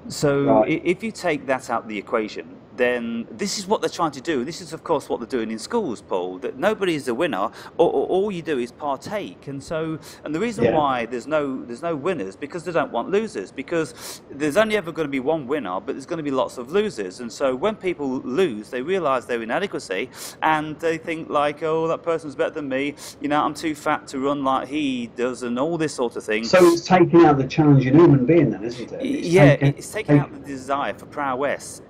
So if you take that out of the equation, then this is what they're trying to do. This is, of course, what they're doing in schools, Paul, that nobody is a winner, or all you do is partake. And the reason why there's no winners, because they don't want losers, because there's only ever going to be one winner, but there's going to be lots of losers. And so when people lose, they realise their inadequacy, and they think like, oh, that person's better than me, I'm too fat to run like he does, and all this sort of thing. So it's taking out the challenge in human being then, isn't it? It's taking out the desire for prowess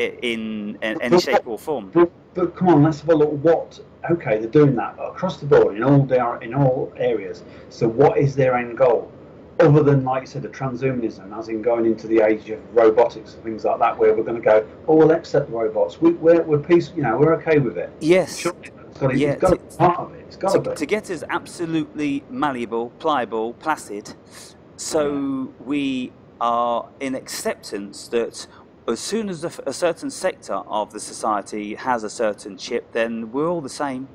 in any shape or form. But come on, let's have a look. okay, they're doing that across the board in all areas. So what is their end goal? Other than, like you said, the transhumanism, as in going into the age of robotics and things like that, where we're going to go, oh, we'll accept the robots. We're peaceful, you know, we're okay with it. Yes. Sure, it's got to be part of it. It's got to be. To get us absolutely malleable, pliable, placid, so we are in acceptance that as soon as a certain sector of the society has a certain chip, then we're all the same,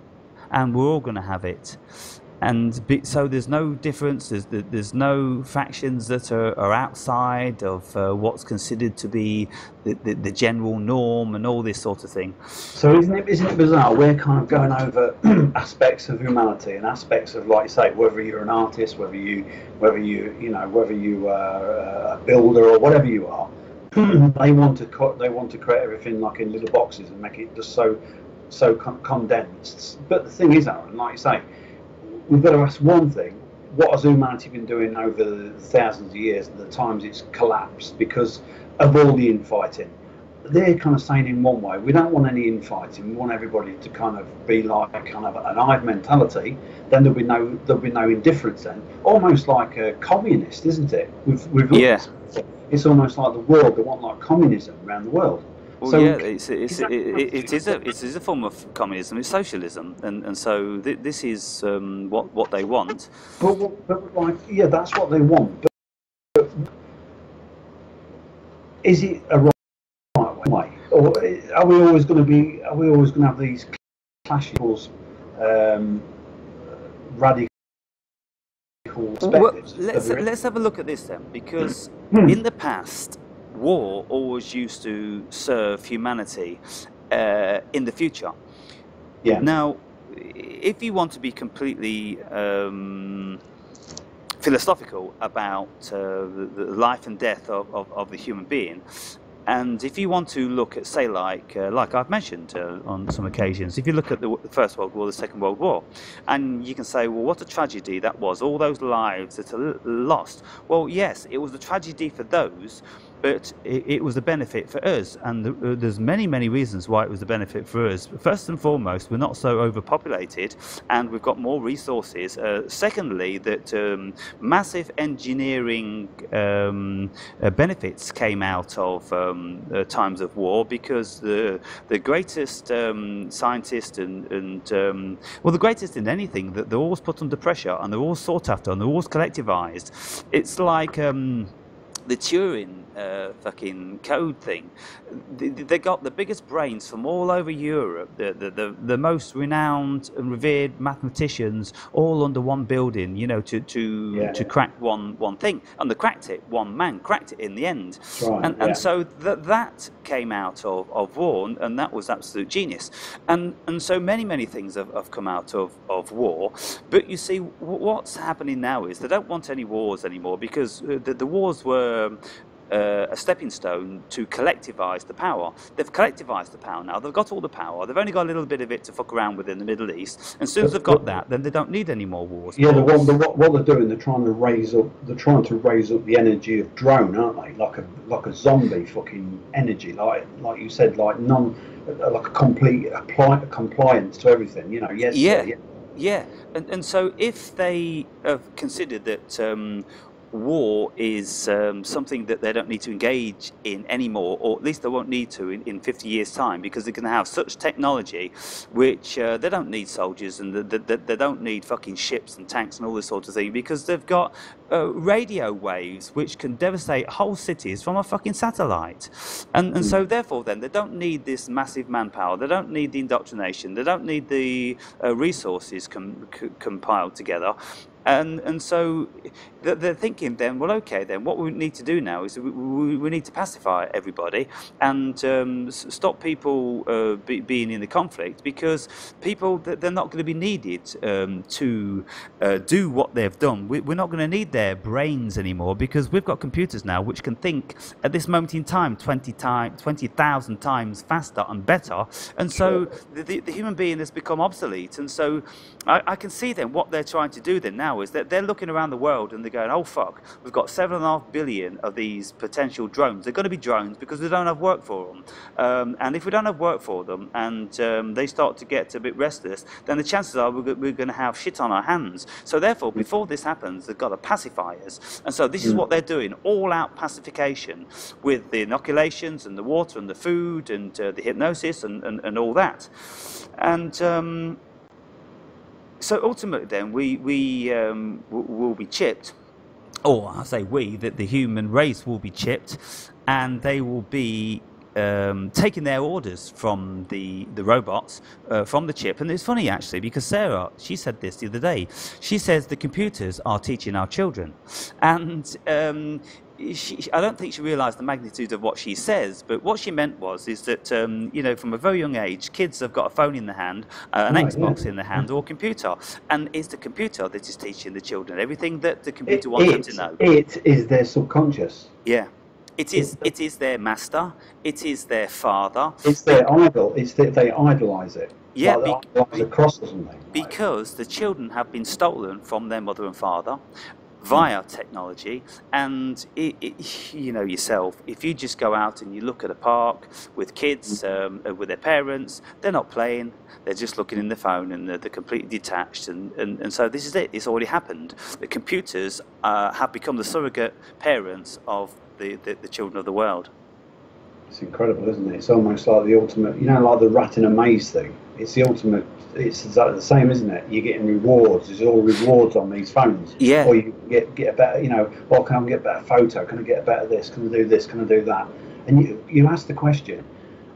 and we're all going to have it. And so there's no difference, there's no factions that are outside of what's considered to be the general norm and all this sort of thing. So isn't it bizarre? We're kind of going over aspects of humanity and aspects of, like you say, whether you're an artist, whether you are a builder or whatever you are. They want to create everything like in little boxes and make it just so condensed. But the thing is, Aaron, like you say, we've got to ask one thing: what has humanity been doing over the thousands of years, and the times it's collapsed because of all the infighting? They're kind of saying in one way, we don't want any infighting. We want everybody to kind of be like kind of an hive mentality. Then there'll be no indifference. Then almost like a communist, isn't it? Yeah. It's almost like the world. They want like communism around the world. Well, so, yeah, it is a form of communism. It's socialism, and so this is what they want. But like, yeah, that's what they want. But is it a right way, or are we always going to have these clashes, radical perspectives? Well, let's have a look at this then, because in the past, war always used to serve humanity in the future. Yeah. Now, if you want to be completely philosophical about the life and death of the human being, and if you want to look at, say, like I've mentioned on some occasions, if you look at the First World War, the Second World War, and you can say, well, what a tragedy that was, all those lives that are lost. Well, yes, it was a tragedy for those, but it was a benefit for us, and there's many reasons why it was a benefit for us. First and foremost, we're not so overpopulated, and we've got more resources. Secondly, that massive engineering benefits came out of times of war, because the greatest scientists and the greatest in anything, that they're always put under pressure, and they're always sought after, and they're always collectivized. It's like the Turing fucking code thing. They got the biggest brains from all over Europe, the most renowned and revered mathematicians, all under one building, you know, to crack one thing, and they cracked it. One man cracked it in the end. Right, and so that came out of war, and that was absolute genius. And so many things have come out of war. But you see, what's happening now is they don't want any wars anymore, because the wars were a stepping stone to collectivise the power. They've collectivised the power now. They've got all the power. They've only got a little bit of it to fuck around with in the Middle East. And as soon as they've got that, then they don't need any more wars. Yeah, what they're doing, they're trying to raise up the energy of drone, aren't they? Like a zombie fucking energy, like you said, like a complete compliance to everything. You know, yes. Yeah. And so if they have considered that war is something that they don't need to engage in anymore, or at least they won't need to in 50 years' time, because they can have such technology which they don't need soldiers, and they don't need fucking ships and tanks and all this sort of thing, because they've got radio waves which can devastate whole cities from a fucking satellite. And so therefore then they don't need this massive manpower, they don't need the indoctrination, they don't need the resources compiled together. And so they're thinking then, well, okay, then what we need to do now is we need to pacify everybody and stop people being in the conflict, because people, they're not going to be needed to do what they've done. We're not going to need their brains anymore, because we've got computers now which can think at this moment in time 20,000 times faster and better. And so the human being has become obsolete. And so I can see then what they're trying to do then now powers. They're looking around the world and they're going, oh fuck, we've got 7.5 billion of these potential drones. They're going to be drones because we don't have work for them. And if we don't have work for them and they start to get a bit restless, then the chances are we're going to have shit on our hands. So therefore, before this happens, they've got to pacify us. And so this is what they're doing, all-out pacification with the inoculations and the water and the food and the hypnosis and all that. And so ultimately then we will be chipped, or I say we, that the human race will be chipped, and they will be taking their orders from the robots, from the chip. And it's funny actually, because Sarah, she said this the other day. She says the computers are teaching our children, and I don't think she realised the magnitude of what she says, but what she meant is that you know, from a very young age, kids have got a phone in the hand, an Xbox in the hand, or a computer, and it's the computer that is teaching the children everything that the computer wants them to know. It is their subconscious. Yeah. It is their master. It is their father. It's their idol. It's that they idolise it. Yeah, like a cross or something. Because the children have been stolen from their mother and father via technology, and you know yourself, if you just go out and you look at a park with kids with their parents, they're not playing, they're just looking in the phone, and they're completely detached, and so this is it. It's already happened. The computers have become the surrogate parents of the children of the world. It's incredible, isn't it? It's almost like the ultimate, you know, like the rat in a maze thing. It's the ultimate. It's exactly the same, isn't it? You're getting rewards. There's all rewards on these phones. Yeah. Or you get a better, you know, well, can I get a better photo? Can I get a better this? Can I do this? Can I do that? And you ask the question,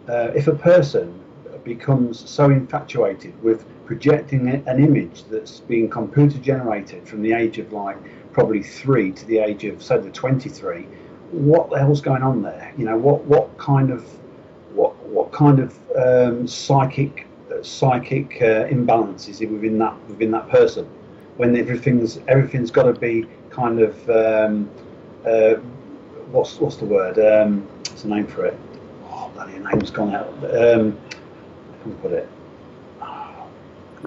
if a person becomes so infatuated with projecting an image that's being computer generated from the age of like probably 3 to the age of, say, the 23, what the hell's going on there? You know, what kind of psychic imbalance is it within that person, when everything's got to be kind of what's the word? What's the name for it? Oh, bloody name's gone out. How can I put it?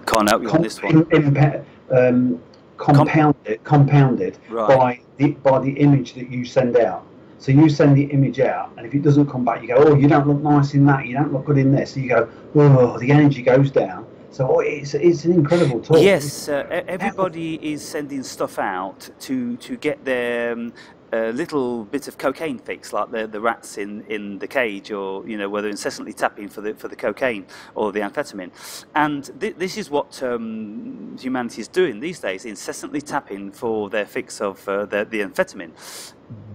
Can't help you on this one. Compounded right. by the image that you send out. So you send the image out, and if it doesn't come back, you go, oh, you don't look nice in that, you don't look good in this. So you go, oh, the energy goes down. So it's an incredible tool. Yes, everybody is sending stuff out to get their little bit of cocaine fix, like the rats in the cage, or you know, where they're incessantly tapping for the cocaine or the amphetamine. And this is what humanity is doing these days, incessantly tapping for their fix of the amphetamine.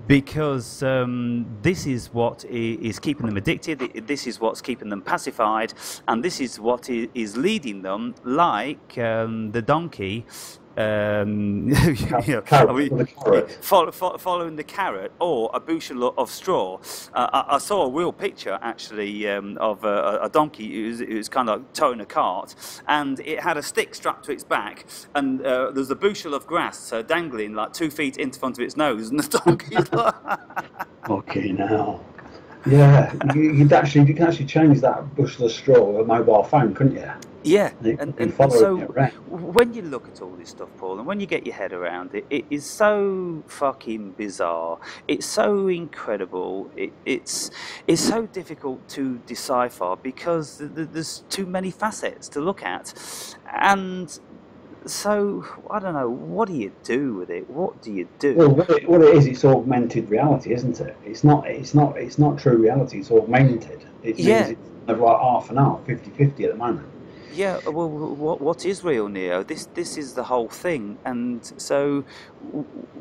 Because this is what is keeping them addicted, this is what's keeping them pacified, and this is what is leading them, like the donkey, following the carrot, or a bushel of straw. I saw a real picture actually of a donkey who was kind of like towing a cart, and it had a stick strapped to its back, and there's a bushel of grass dangling like 2 feet in front of its nose, and the donkey's like... Okay, now. Yeah, you can actually change that bushel of straw with a mobile phone, couldn't you? Yeah, and so when you look at all this stuff, Paul, and when you get your head around it, it is so fucking bizarre. It's so incredible. It's so difficult to decipher because there's too many facets to look at, and so I don't know. What do you do with it? What do you do? Well, what it is, it's augmented reality, isn't it? It's not true reality. It's augmented. It's like half and half, 50-50 at the moment. Yeah, well, what is real, Neo? This is the whole thing, and so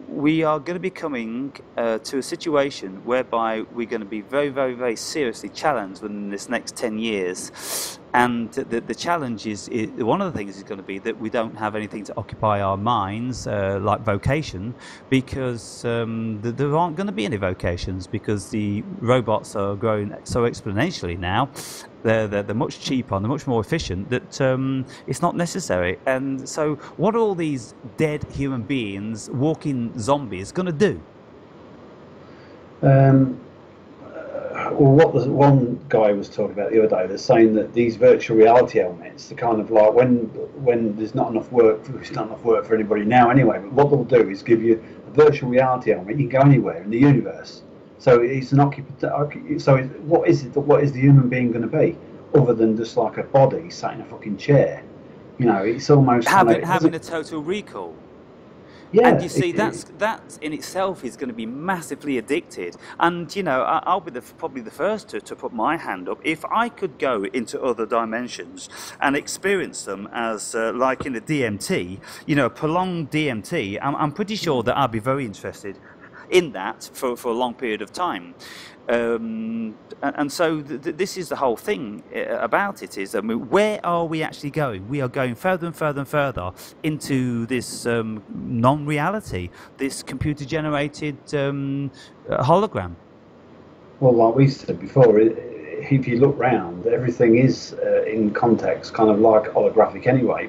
we are going to be coming to a situation whereby we're going to be very, very, very seriously challenged within this next 10 years. And the challenge is one of the things is going to be that we don't have anything to occupy our minds, like vocation, because there aren't going to be any vocations, because the robots are growing so exponentially now. They're much cheaper and they're much more efficient that it's not necessary. And so what are all these dead human beings, walking zombies, going to do? well, what the one guy was talking about the other day, they're saying that these virtual reality helmets, are kind of like when there's not enough work, there's not enough work for anybody now anyway. But what they'll do is give you a virtual reality helmet. You can go anywhere in the universe. So it's an So what is it? What is the human being going to be, other than just like a body sat in a fucking chair? You know, it's almost having a total recall. Yeah, and you see, that in itself is going to be massively addicted. And you know, I'll be probably the first to put my hand up. If I could go into other dimensions and experience them as like in a DMT, you know, prolonged DMT, I'm pretty sure that I'd be very interested in that for a long period of time. And so this is the whole thing about it, is, I mean, where are we actually going? We are going further and further and further into this non-reality, this computer-generated hologram. Well, like we said before, if you look round, everything is in context, kind of like holographic anyway,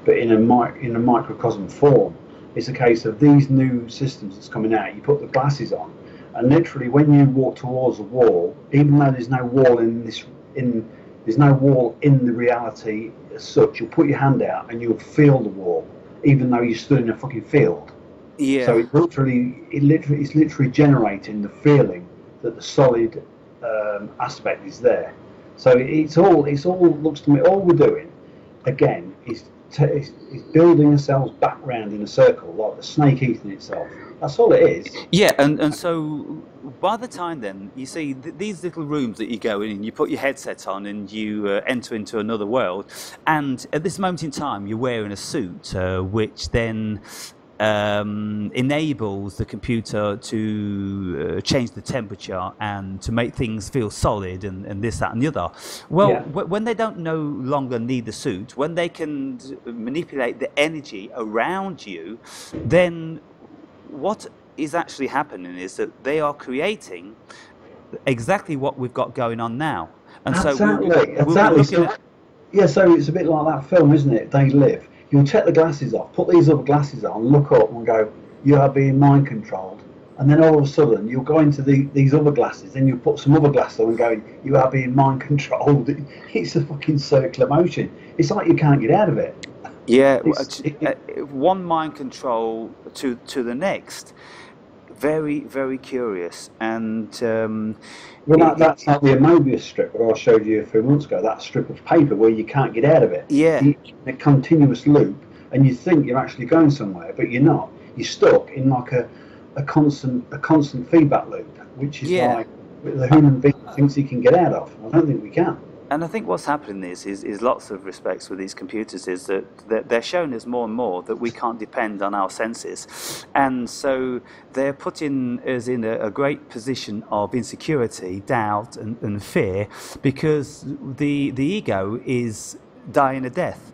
but in a microcosm form. It's a case of these new systems that's coming out. You put the glasses on, and literally, when you walk towards a wall, even though there's no wall there's no wall in the reality as such, you'll put your hand out and you'll feel the wall, even though you stood in a fucking field. Yeah. So it's literally generating the feeling that the solid aspect is there. So it's all looks to me, all we're doing again is building ourselves back round in a circle, like the snake eating itself. That's all it is. Yeah, and so by the time then, you see these little rooms that you go in and you put your headset on and you enter into another world, and at this moment in time you're wearing a suit which then enables the computer to change the temperature and to make things feel solid and this, that and the other. Well, yeah. When they don't no longer need the suit, when they can manipulate the energy around you, then what is actually happening is that they are creating exactly what we've got going on now. And exactly. So we'll be looking at... Yeah, so it's a bit like that film, isn't it? They Live. You'll take the glasses off, put these other glasses on, look up and go, you are being mind controlled. And then all of a sudden you'll go into these other glasses, then you'll put some other glasses on and go, you are being mind controlled. It's a fucking circular motion. It's like you can't get out of it. Yeah, one mind control to the next. Very, very curious. And well, that's like the Mobius strip that I showed you a few months ago. That strip of paper where you can't get out of it. Yeah, in a continuous loop, and you think you're actually going somewhere, but you're not. You're stuck in like a constant feedback loop, which is like the human being thinks he can get out of. I don't think we can. And I think what's happening is lots of respects with these computers is that they're showing us more and more that we can't depend on our senses. And so they're putting us in a great position of insecurity, doubt and fear, because the ego is dying a death.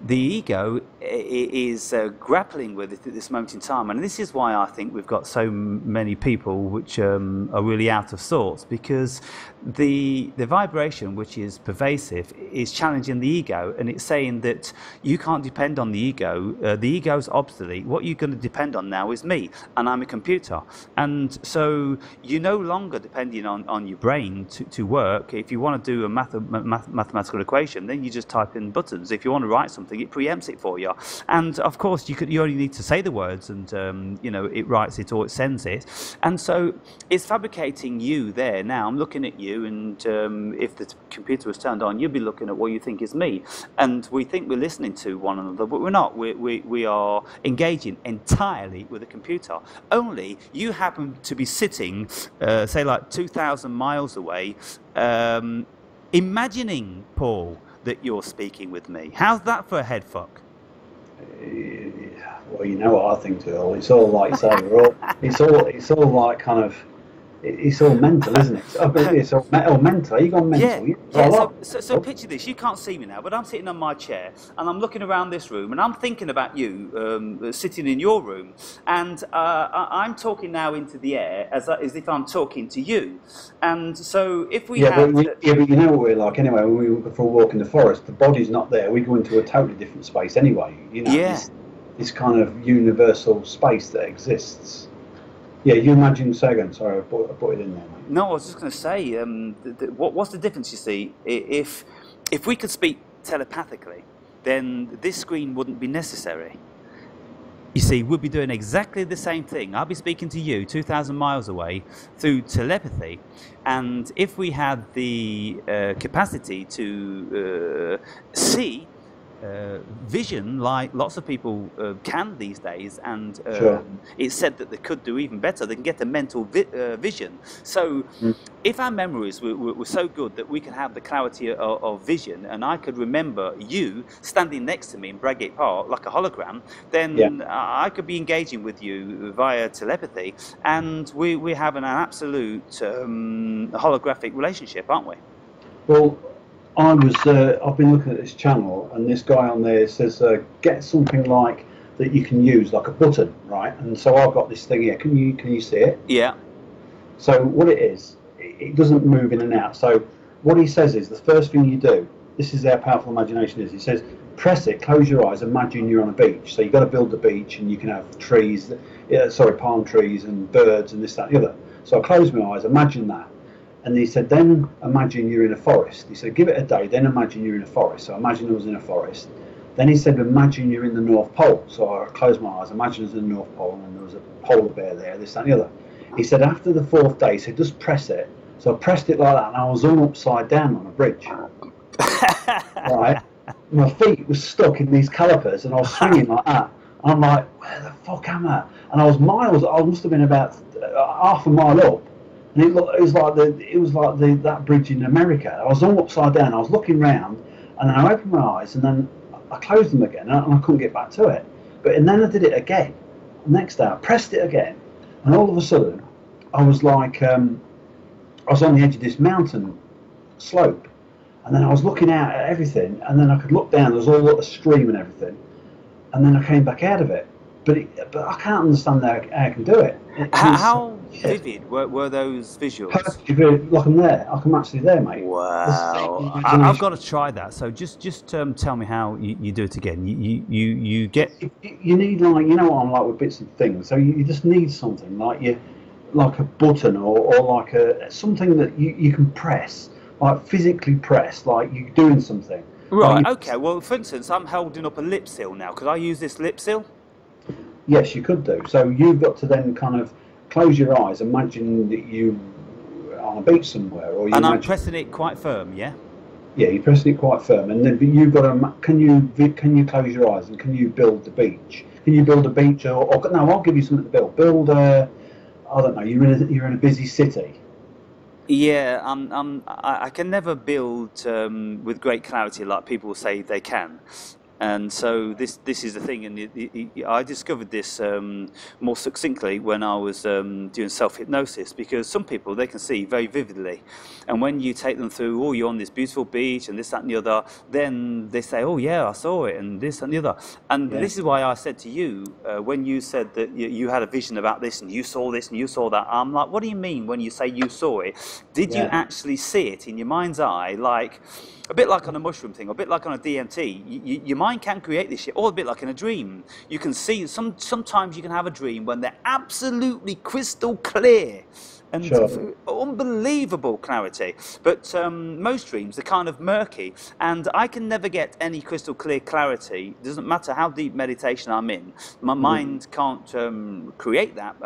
The ego is grappling with it at this moment in time, and this is why I think we've got so many people which are really out of sorts, because the vibration which is pervasive is challenging the ego, and it's saying that you can't depend on the ego. The ego's obsolete. What you're going to depend on now is me, and I'm a computer. And so you're no longer depending on your brain to work. If you want to do a mathematical equation, then you just type in buttons. If you want to write something, it preempts it for you. And of course, you only need to say the words, and it writes it or it sends it. And so it's fabricating you there. Now I'm looking at you, and if the computer was turned on, you'd be looking at what you think is me. And we think we're listening to one another, but we're not. We are engaging entirely with a computer. Only you happen to be sitting, say, like 2,000 miles away, imagining, Paul, that you're speaking with me. How's that for a head fuck? Well, you know what I think, Earl. It's all like say, it's all like kind of. It's all mental, isn't it? It's all mental. Are you gone mental? Yeah. So picture this. You can't see me now, but I'm sitting on my chair and I'm looking around this room and I'm thinking about you sitting in your room, and I'm talking now into the air as if I'm talking to you. And so if we but you know what we're like anyway. When we go for a walk in the forest, the body's not there. We go into a totally different space anyway. You know, this kind of universal space that exists. Yeah, you imagine. Say again. Sorry, I put it in there, mate. No, I was just going to say, what's the difference? You see, if we could speak telepathically, then this screen wouldn't be necessary. You see, we'll be doing exactly the same thing. I'll be speaking to you 2,000 miles away through telepathy, and if we had the capacity to see vision, like lots of people can these days, and Sure. it's said that they could do even better. They can get the mental vision. So if our memories were so good that we could have the clarity of vision, and I could remember you standing next to me in Bradgate Park like a hologram, then I could be engaging with you via telepathy, and we have an absolute holographic relationship, aren't we? Well, I've been looking at this channel, and this guy on there says get something like that you can use, like a button, right? And so I've got this thing here. Can you see it? Yeah. So what it is, it doesn't move in and out. So what he says is the first thing you do. This is how powerful imagination is. He says press it, close your eyes, imagine you're on a beach. So you've got to build the beach, and you can have trees, palm trees and birds and this, that, and the other. So I close my eyes, imagine that. And he said, then imagine you're in a forest. He said, give it a day, then imagine you're in a forest. So imagine I was in a forest. Then he said, imagine you're in the North Pole. So I closed my eyes, imagine I was in the North Pole, and there was a polar bear there, this, that, and the other. He said, after the fourth day, he said, just press it. So I pressed it like that, and I was all upside down on a bridge. Right? My feet were stuck in these calipers, and I was swinging like that. And I'm like, where the fuck am I? And I was miles, I must have been about half a mile up. And it was like that bridge in America. I was all upside down. I was looking round, and then I opened my eyes, and then I closed them again, and I couldn't get back to it. And then I did it again. Next day, I pressed it again, and all of a sudden, I was like, I was on the edge of this mountain slope, and then I was looking out at everything, and then I could look down. There was all a stream and everything, and then I came back out of it. But I can't understand how I can do it. How vivid were those visuals? Like I'm there, like I'm actually there, mate. Wow! I've got to try that. So just tell me how you do it again. You get. You need, like, you know what I'm like with bits of things. So you just need something like a button or like something that you can press, like physically press, like you're doing something. Right. Like Okay. Well, for instance, I'm holding up a lip seal now. Could I use this lip seal? Yes, you could do. So you've got to then kind of close your eyes, imagine that you are on a beach somewhere, or I'm pressing it quite firm, yeah. Yeah, you're pressing it quite firm, and then you've got to. Can you close your eyes and can you build the beach? Can you build a beach, or no? I'll give you something to build. Build a. I don't know. You're in a busy city. Yeah, I can never build with great clarity like people say they can. And so this is the thing, and I discovered this more succinctly when I was doing self-hypnosis, because some people, they can see very vividly, and when you take them through, oh, you're on this beautiful beach and this, that and the other, then they say, oh yeah, I saw it, and this and the other. And this is why I said to you, when you said that you had a vision about this and you saw this and you saw that, I'm like, what do you mean when you say you saw it? Did you actually see it in your mind's eye, like a bit like on a mushroom thing, or a bit like on a DMT? Your mind can create this shit, or a bit like in a dream. You can see, sometimes you can have a dream when they're absolutely crystal clear and unbelievable clarity. But most dreams are kind of murky, and I can never get any crystal clear clarity. It doesn't matter how deep meditation I'm in. My mind can't create that.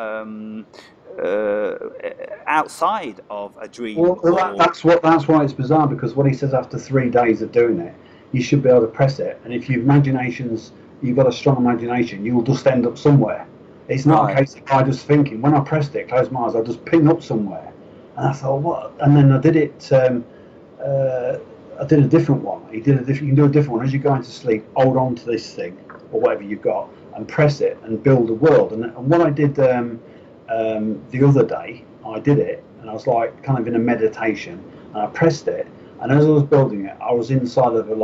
Outside of a dream. Well, that's why it's bizarre, because what he says, after 3 days of doing it, you should be able to press it, and if you've got a strong imagination, you'll just end up somewhere. It's not a case of I just thinking. When I pressed it, closed my eyes, I just ping up somewhere, and I thought, what? And then I did it. I did a different one. You can do a different one as you go into sleep. Hold on to this thing or whatever you've got and press it and build a world. And what I did. The other day, I did it, and I was like kind of in a meditation, and I pressed it, and as I was building it, I was inside of a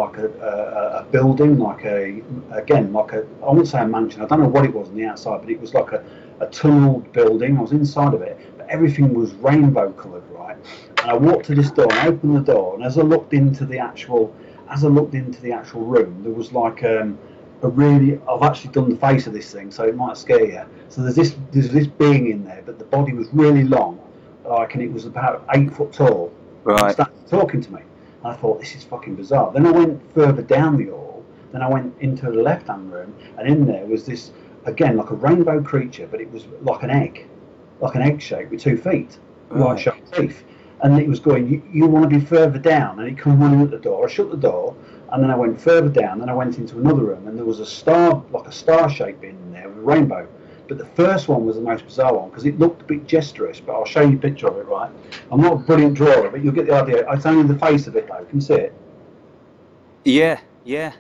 building, I wouldn't say a mansion, I don't know what it was on the outside, but it was like a tunneled building. I was inside of it, but everything was rainbow coloured, right? And I walked to this door and opened the door, and as I looked into the actual room, there was like I've actually done the face of this thing, so it might scare you. So there's this being in there, but the body was really long, and it was about 8 foot tall. Right. And it started talking to me. And I thought, this is fucking bizarre. Then I went further down the hall. Then I went into the left-hand room, and in there was this, again, like a rainbow creature, but it was like an egg shape with 2 feet, like sharp teeth. And it was going, you want to be further down? And it come running at the door. I shut the door, and then I went further down. Then I went into another room, and there was a star, like a star shape in there with a rainbow. But the first one was the most bizarre one because it looked a bit gesturous. But I'll show you a picture of it, right? I'm not a brilliant drawer, but you'll get the idea. It's only the face of it, though. Can you see it? Yeah, yeah.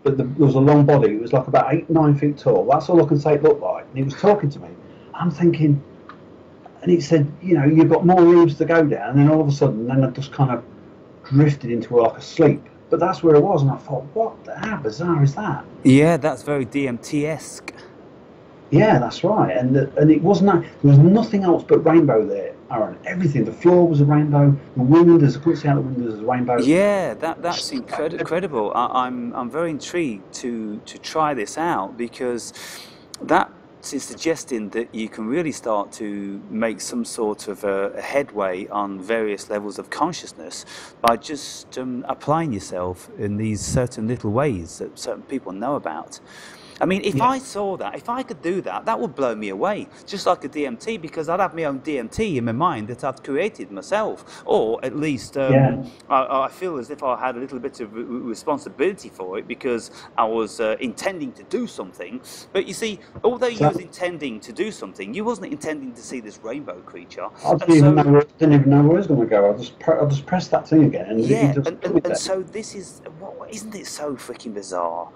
But there was a long body. It was like about 8-9 feet tall. That's all I can say it looked like. And it was talking to me. I'm thinking. And it said, you've got more rooms to go down. And then all of a sudden, I just kind of drifted into like a sleep. But that's where it was. And I thought, how bizarre is that? Yeah, that's very DMT-esque. Yeah, that's right. And it wasn't, there was nothing else but rainbow there, Aaron. Everything. The floor was a rainbow. The windows, I couldn't see out the windows as a rainbow. Yeah, that's incredible. I'm very intrigued to try this out because that is suggesting that you can really start to make some sort of a headway on various levels of consciousness by just applying yourself in these certain little ways that certain people know about. I mean, if I saw that, if I could do that, that would blow me away, just like a DMT, because I'd have my own DMT in my mind that I've created myself, or at least I feel as if I had a little bit of responsibility for it because I was intending to do something. But you see, although you was intending to do something, you wasn't intending to see this rainbow creature. I didn't even know where I was going to go. I just pressed that thing again. And so this is, isn't it so freaking bizarre?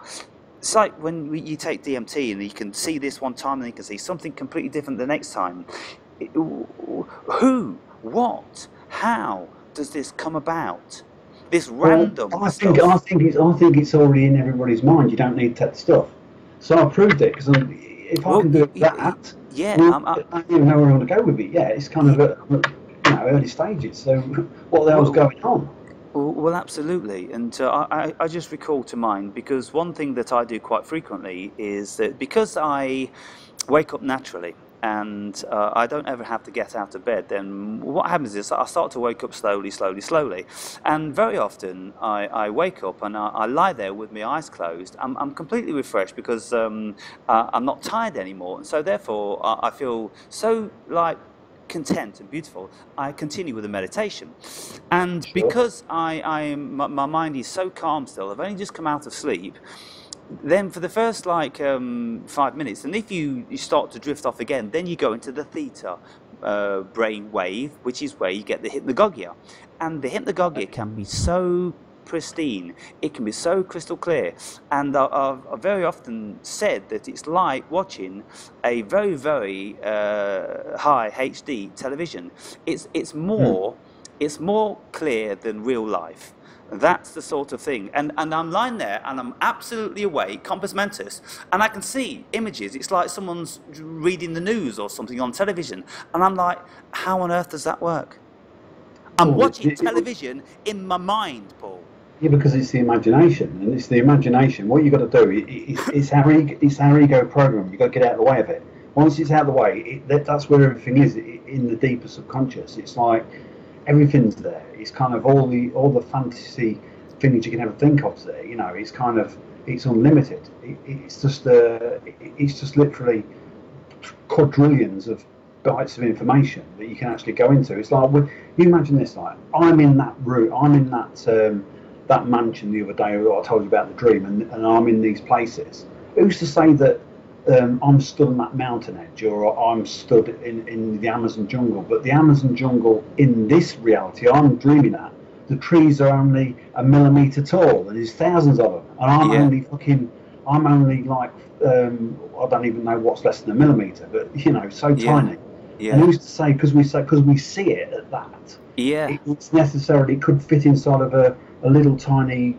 It's like when you take DMT and you can see this one time and you can see something completely different the next time. Who, what, how does this come about? This random stuff. I think it's already in everybody's mind. You don't need that stuff. So I proved it because if I can do that, I don't even know where I want to go with it. Yeah, it's kind of at early stages. So what the hell's going on? Well, absolutely, and I just recall to mind, because one thing that I do quite frequently is that because I wake up naturally and I don't ever have to get out of bed, then what happens is I start to wake up slowly, and very often I wake up and I lie there with my eyes closed. I'm completely refreshed because I'm not tired anymore, and so therefore I feel so content and beautiful. I continue with the meditation, and because my mind is so calm still, I've only just come out of sleep. Then for the first 5 minutes, and if you start to drift off again, then you go into the theta brain wave, which is where you get the hypnagogia, and the hypnagogia can be so pristine, it can be so crystal clear, and I've very often said that it's like watching a very, very high HD television. It's more clear than real life. That's the sort of thing, and I'm lying there and I'm absolutely awake, compos mentis, and I can see images. It's like someone's reading the news or something on television, and I'm like, how on earth does that work? I'm watching television in my mind, Paul. Yeah, because it's the imagination, and it's the imagination. What you've got to do it's our ego program. You've got to get out of the way of it. Once it's out of the way, that's where everything is in the deeper subconscious. It's like everything's there. It's kind of all the fantasy things you can ever think of there. It's kind of unlimited. It's just literally quadrillions of bytes of information that you can actually go into. It's like, you imagine this, like I'm in that room, I'm in that mansion the other day where I told you about the dream, and I'm in these places. Who's to say that I'm stood on that mountain edge, or I'm stood in the Amazon jungle? But the Amazon jungle in this reality I'm dreaming at, the trees are only a millimetre tall, and there's thousands of them, and I'm only like I don't even know what's less than a millimetre, but so tiny. Yeah. And who's to say, because we see it at that? Yeah. It's necessarily, it could fit inside of a little tiny,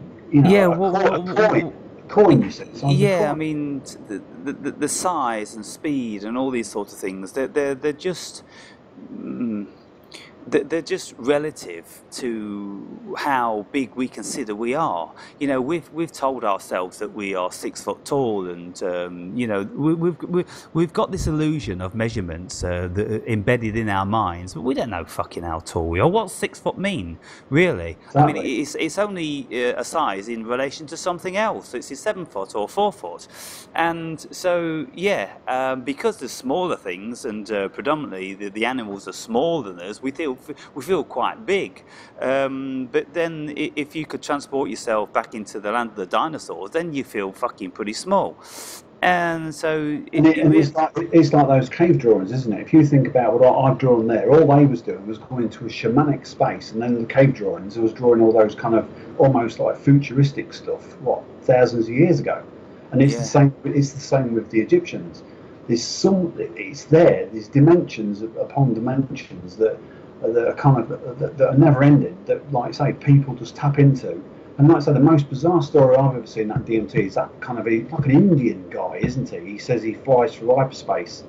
coin. You see. Yeah, I mean, the size and speed and all these sorts of things, they're just they're just relative to how big we consider we are. You know, we've told ourselves that we are 6 foot tall, and you know, we've got this illusion of measurements that are embedded in our minds, but we don't know fucking how tall we are. What's 6 foot mean, really? Exactly. I mean, it's only a size in relation to something else. It's 7 foot or 4 foot, and so yeah, because there's smaller things, and predominantly the animals are smaller than us, we feel quite big. But then if you could transport yourself back into the land of the dinosaurs, then you feel fucking pretty small. And so it's like those cave drawings, isn't it? If you think about what I've drawn there, all they was doing was going into a shamanic space, and then the cave drawings, it was drawing all those kind of almost like futuristic stuff, what, thousands of years ago. And it's the same. It's the same with the Egyptians. It's there. There's dimensions upon dimensions that are kind of that are never ending. That, like I say, people just tap into. And like I say, the most bizarre story I've ever seen at DMT is that kind of like an Indian guy, isn't he? He says he flies through hyperspace,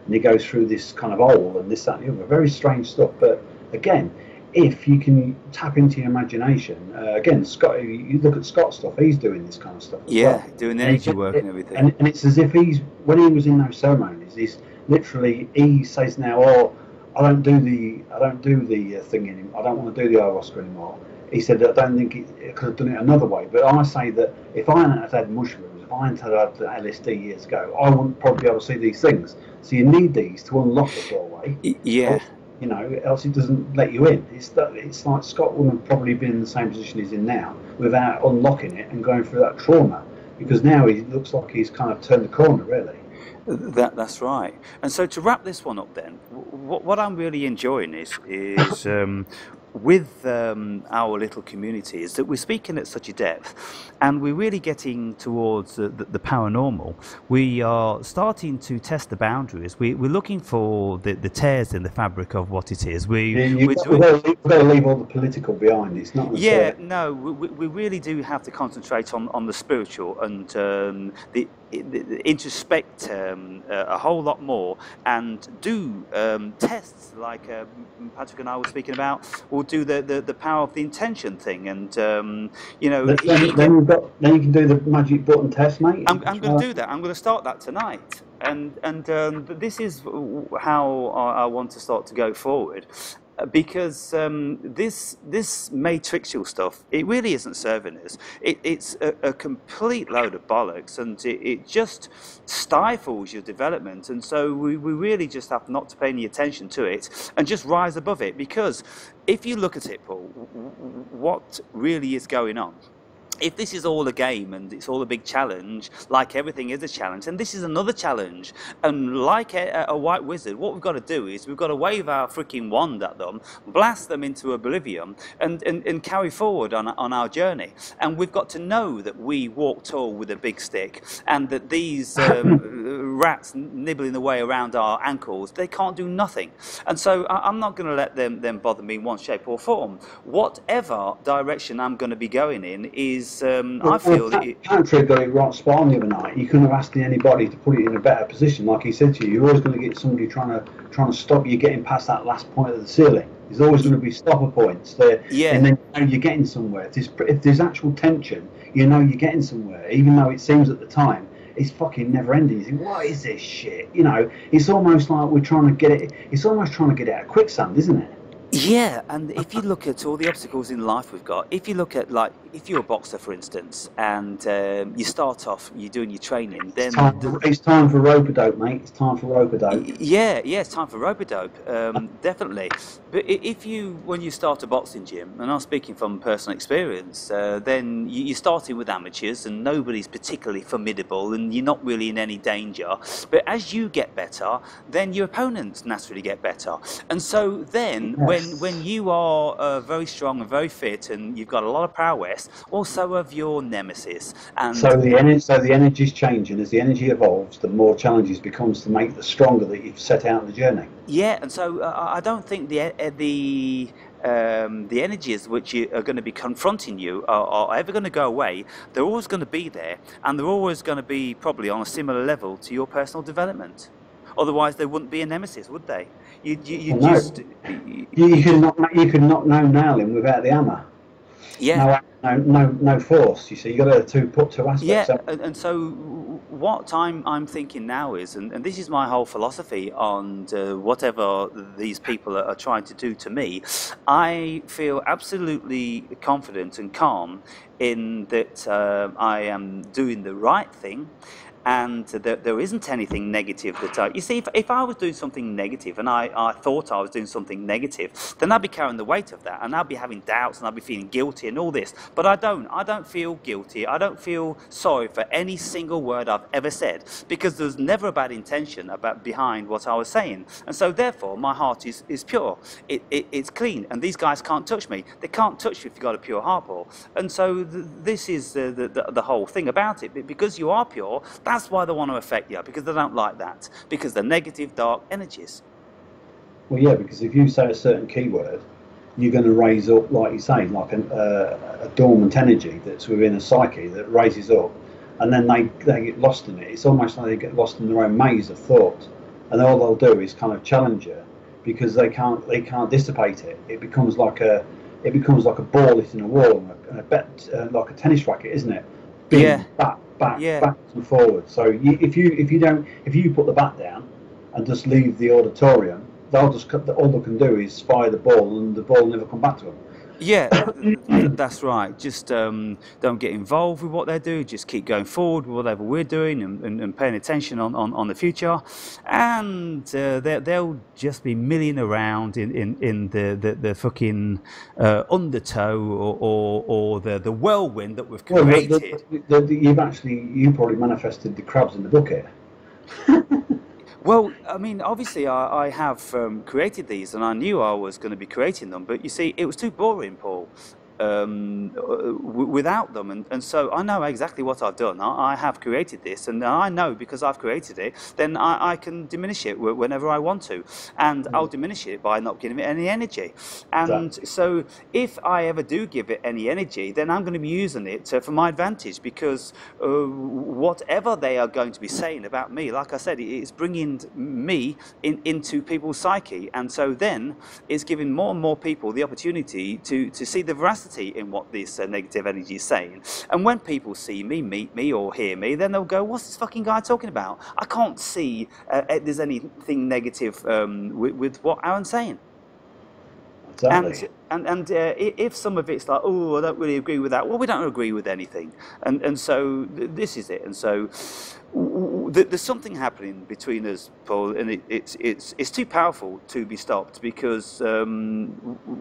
and he goes through this kind of hole and this, that, and the other. Very strange stuff. But again, if you can tap into your imagination, again, Scott, you look at Scott's stuff, he's doing this kind of stuff as well. Doing energy work and everything. And it's as if when he was in those ceremonies, he's literally, he says now, oh, I don't do the thing anymore. I don't want to do the ayahuasca anymore. He said, I don't think it could have done it another way. But I say that if I hadn't had mushrooms, if I hadn't had LSD years ago, I wouldn't probably be able to see these things. So you need these to unlock the doorway. Yeah. You know, else it doesn't let you in. It's like Scott wouldn't have probably been in the same position he's in now without unlocking it and going through that trauma, because now he looks like he's kind of turned the corner, really. That's right. And so to wrap this one up, then, what I'm really enjoying is with our little community is that we're speaking at such a depth, and we're really getting towards the paranormal. We are starting to test the boundaries. We're looking for the tears in the fabric of what it is. We've got to leave all the political behind. It's not. Yeah, no, we really do have to concentrate on the spiritual and the introspect a whole lot more, and do tests like Patrick and I were speaking about. We'll do the power of the intention thing, and you know. Then you can do the magic button test, mate. I'm going to do that. I'm going to start that tonight, and this is how I want to start to go forward. Because this matrixual stuff, it really isn't serving us. It's a complete load of bollocks, and it just stifles your development. And so we really just have not to pay any attention to it and just rise above it. Because if you look at it, Paul, what really is going on? If this is all a game and it's all a big challenge, like everything is a challenge, and this is another challenge, and like a white wizard, what we've got to do is we've got to wave our freaking wand at them, blast them into oblivion, and carry forward on our journey. And we've got to know that we walk tall with a big stick, and that these rats nibbling away around our ankles, they can't do nothing. And so I'm not going to let them bother me in one shape or form. Whatever direction I'm going to be going in is I feel that Patrick got it right spot on the other night. You couldn't have asked anybody to put it in a better position. Like he said to you, you're always going to get somebody trying to stop you getting past that last point of the ceiling. There's always going to be stopper points there, and then you know you're getting somewhere. If there's actual tension, you know you're getting somewhere, even though it seems at the time it's fucking never ending. You think, what is this shit? You know, it's almost like we're trying to get it. It's almost trying to get out of quicksand, isn't it? Yeah, and if you look at all the obstacles in life we've got, if you look at, like, if you're a boxer, for instance, and you start off, you're doing your training, then... It's time for rope-a-dope, mate. It's time for rope-a-dope. Yeah, it's time for rope-a-dope, definitely. But if when you start a boxing gym, and I'm speaking from personal experience, then you're starting with amateurs, and nobody's particularly formidable, and you're not really in any danger. But as you get better, then your opponents naturally get better. And so then, when you are very strong and very fit, and you've got a lot of prowess, also of your nemesis. And so the energy's changing. As the energy evolves, the more challenges becomes to make the stronger that you've set out on the journey. Yeah, and so I don't think the energies which are going to be confronting you are ever going to go away. They're always going to be there, and they're always going to be probably on a similar level to your personal development. Otherwise, they wouldn't be a nemesis, would they? You Well, just no. You could knock no nail in without the hammer. yeah. No force. You see, you got to put two Yeah, aspects. and so what I'm thinking now is, and this is my whole philosophy on whatever these people are trying to do to me, I feel absolutely confident and calm in that I am doing the right thing, and that there isn't anything negative that you see, if I was doing something negative and I thought I was doing something negative, then I'd be carrying the weight of that, and I'd be having doubts, and I'd be feeling guilty and all this. But I don't feel guilty. I don't feel sorry for any single word I've ever said, because there's never a bad intention behind what I was saying. And so therefore my heart is pure. It's clean, and these guys can't touch me. They can't touch you if you've got a pure heart, Paul. And so this is the whole thing about it. Because you are pure, that's why they want to affect you, because they don't like that, because they're negative, dark energies. Well, yeah, because if you say a certain keyword, you're going to raise up, like you say, like a dormant energy that's within a psyche that raises up, and then they get lost in it. It's almost like they get lost in their own maze of thought, and all they'll do is kind of challenge you, because they can't dissipate it. It becomes like a ball hitting a wall, and like a tennis racket, isn't it? Bing, Yeah. back and forward. So if you put the bat down and just leave the auditorium, all they can do is fire the ball, and the ball will never come back to them. Yeah, that's right. Just don't get involved with what they do. Just keep going forward with whatever we're doing, and paying attention on the future. And they'll just be milling around in the fucking undertow, or the whirlwind that we've created. You probably manifested the crabs in the bucket. Well, I mean, obviously, I have created these, and I knew I was going to be creating them. But you see, it was too boring, Paul, without them. And so I know exactly what I've done. I have created this, and I know, because I've created it, then I can diminish it whenever I want to. And I'll diminish it by not giving it any energy. And so if I ever do give it any energy, then I'm going to be using it for my advantage, because whatever they are going to be saying about me, like I said, it's bringing me into people's psyche. And so then it's giving more and more people the opportunity to see the veracity in what this negative energy is saying. And when people see me, meet me, or hear me, then they'll go, what's this fucking guy talking about? I can't see there's anything negative with what Aaron's saying. Exactly. And if some of it's like, oh, I don't really agree with that, well, we don't agree with anything. And so this is it. And so there's something happening between us, Paul, and it's too powerful to be stopped, because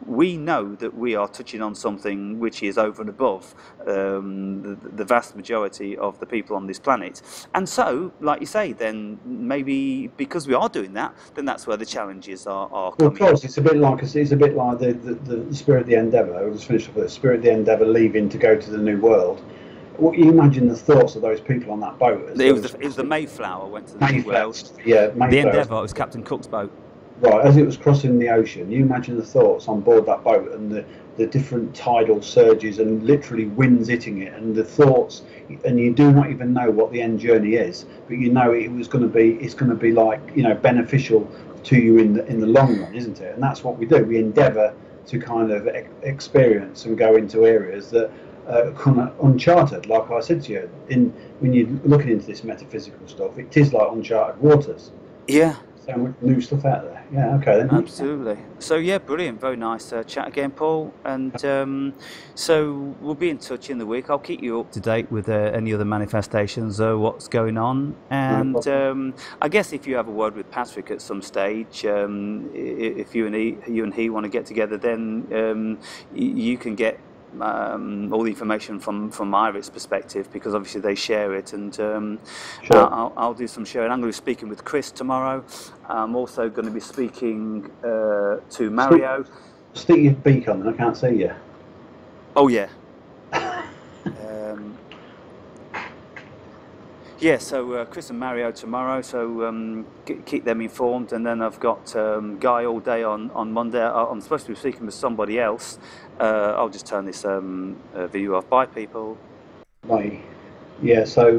we know that we are touching on something which is over and above the vast majority of the people on this planet. And so, like you say, then maybe because we are doing that, then that's where the challenges are Well, coming. of course, it's a bit like the Spirit of the Endeavour. I'll just finish up with the Spirit of the Endeavour leaving to go to the New World. What you imagine the thoughts of those people on that boat? It was the Mayflower went to the New World. Yeah, The Mayflower. Endeavour was Captain Cook's boat. Right, as it was crossing the ocean, you imagine the thoughts on board that boat, and the different tidal surges and literally winds hitting it, and the thoughts, and you do not even know what the end journey is, but you know it's going to be like, you know, beneficial to you in the long run, isn't it? And that's what we do. We endeavour to kind of experience and go into areas that are kind of uncharted. Like I said to you, when you're looking into this metaphysical stuff, it is like uncharted waters. Yeah. So much new stuff out there. Yeah, okay then. Absolutely. So yeah, brilliant. Very nice chat again, Paul. And so we'll be in touch in the week. I'll keep you up to date with any other manifestations, what's going on. And I guess if you have a word with Patrick at some stage, if you and he want to get together, then you can get all the information from Iris' perspective, because obviously they share it, and Sure. I'll do some sharing. I'm going to be speaking with Chris tomorrow. I'm also going to be speaking to Mario. Stick your beak on, and I can't see you. Oh yeah. Yeah, so Chris and Mario tomorrow, so keep them informed. And then I've got Guy all day on Monday. I'm supposed to be speaking with somebody else. I'll just turn this video off. Bye, people. Bye. Yeah, so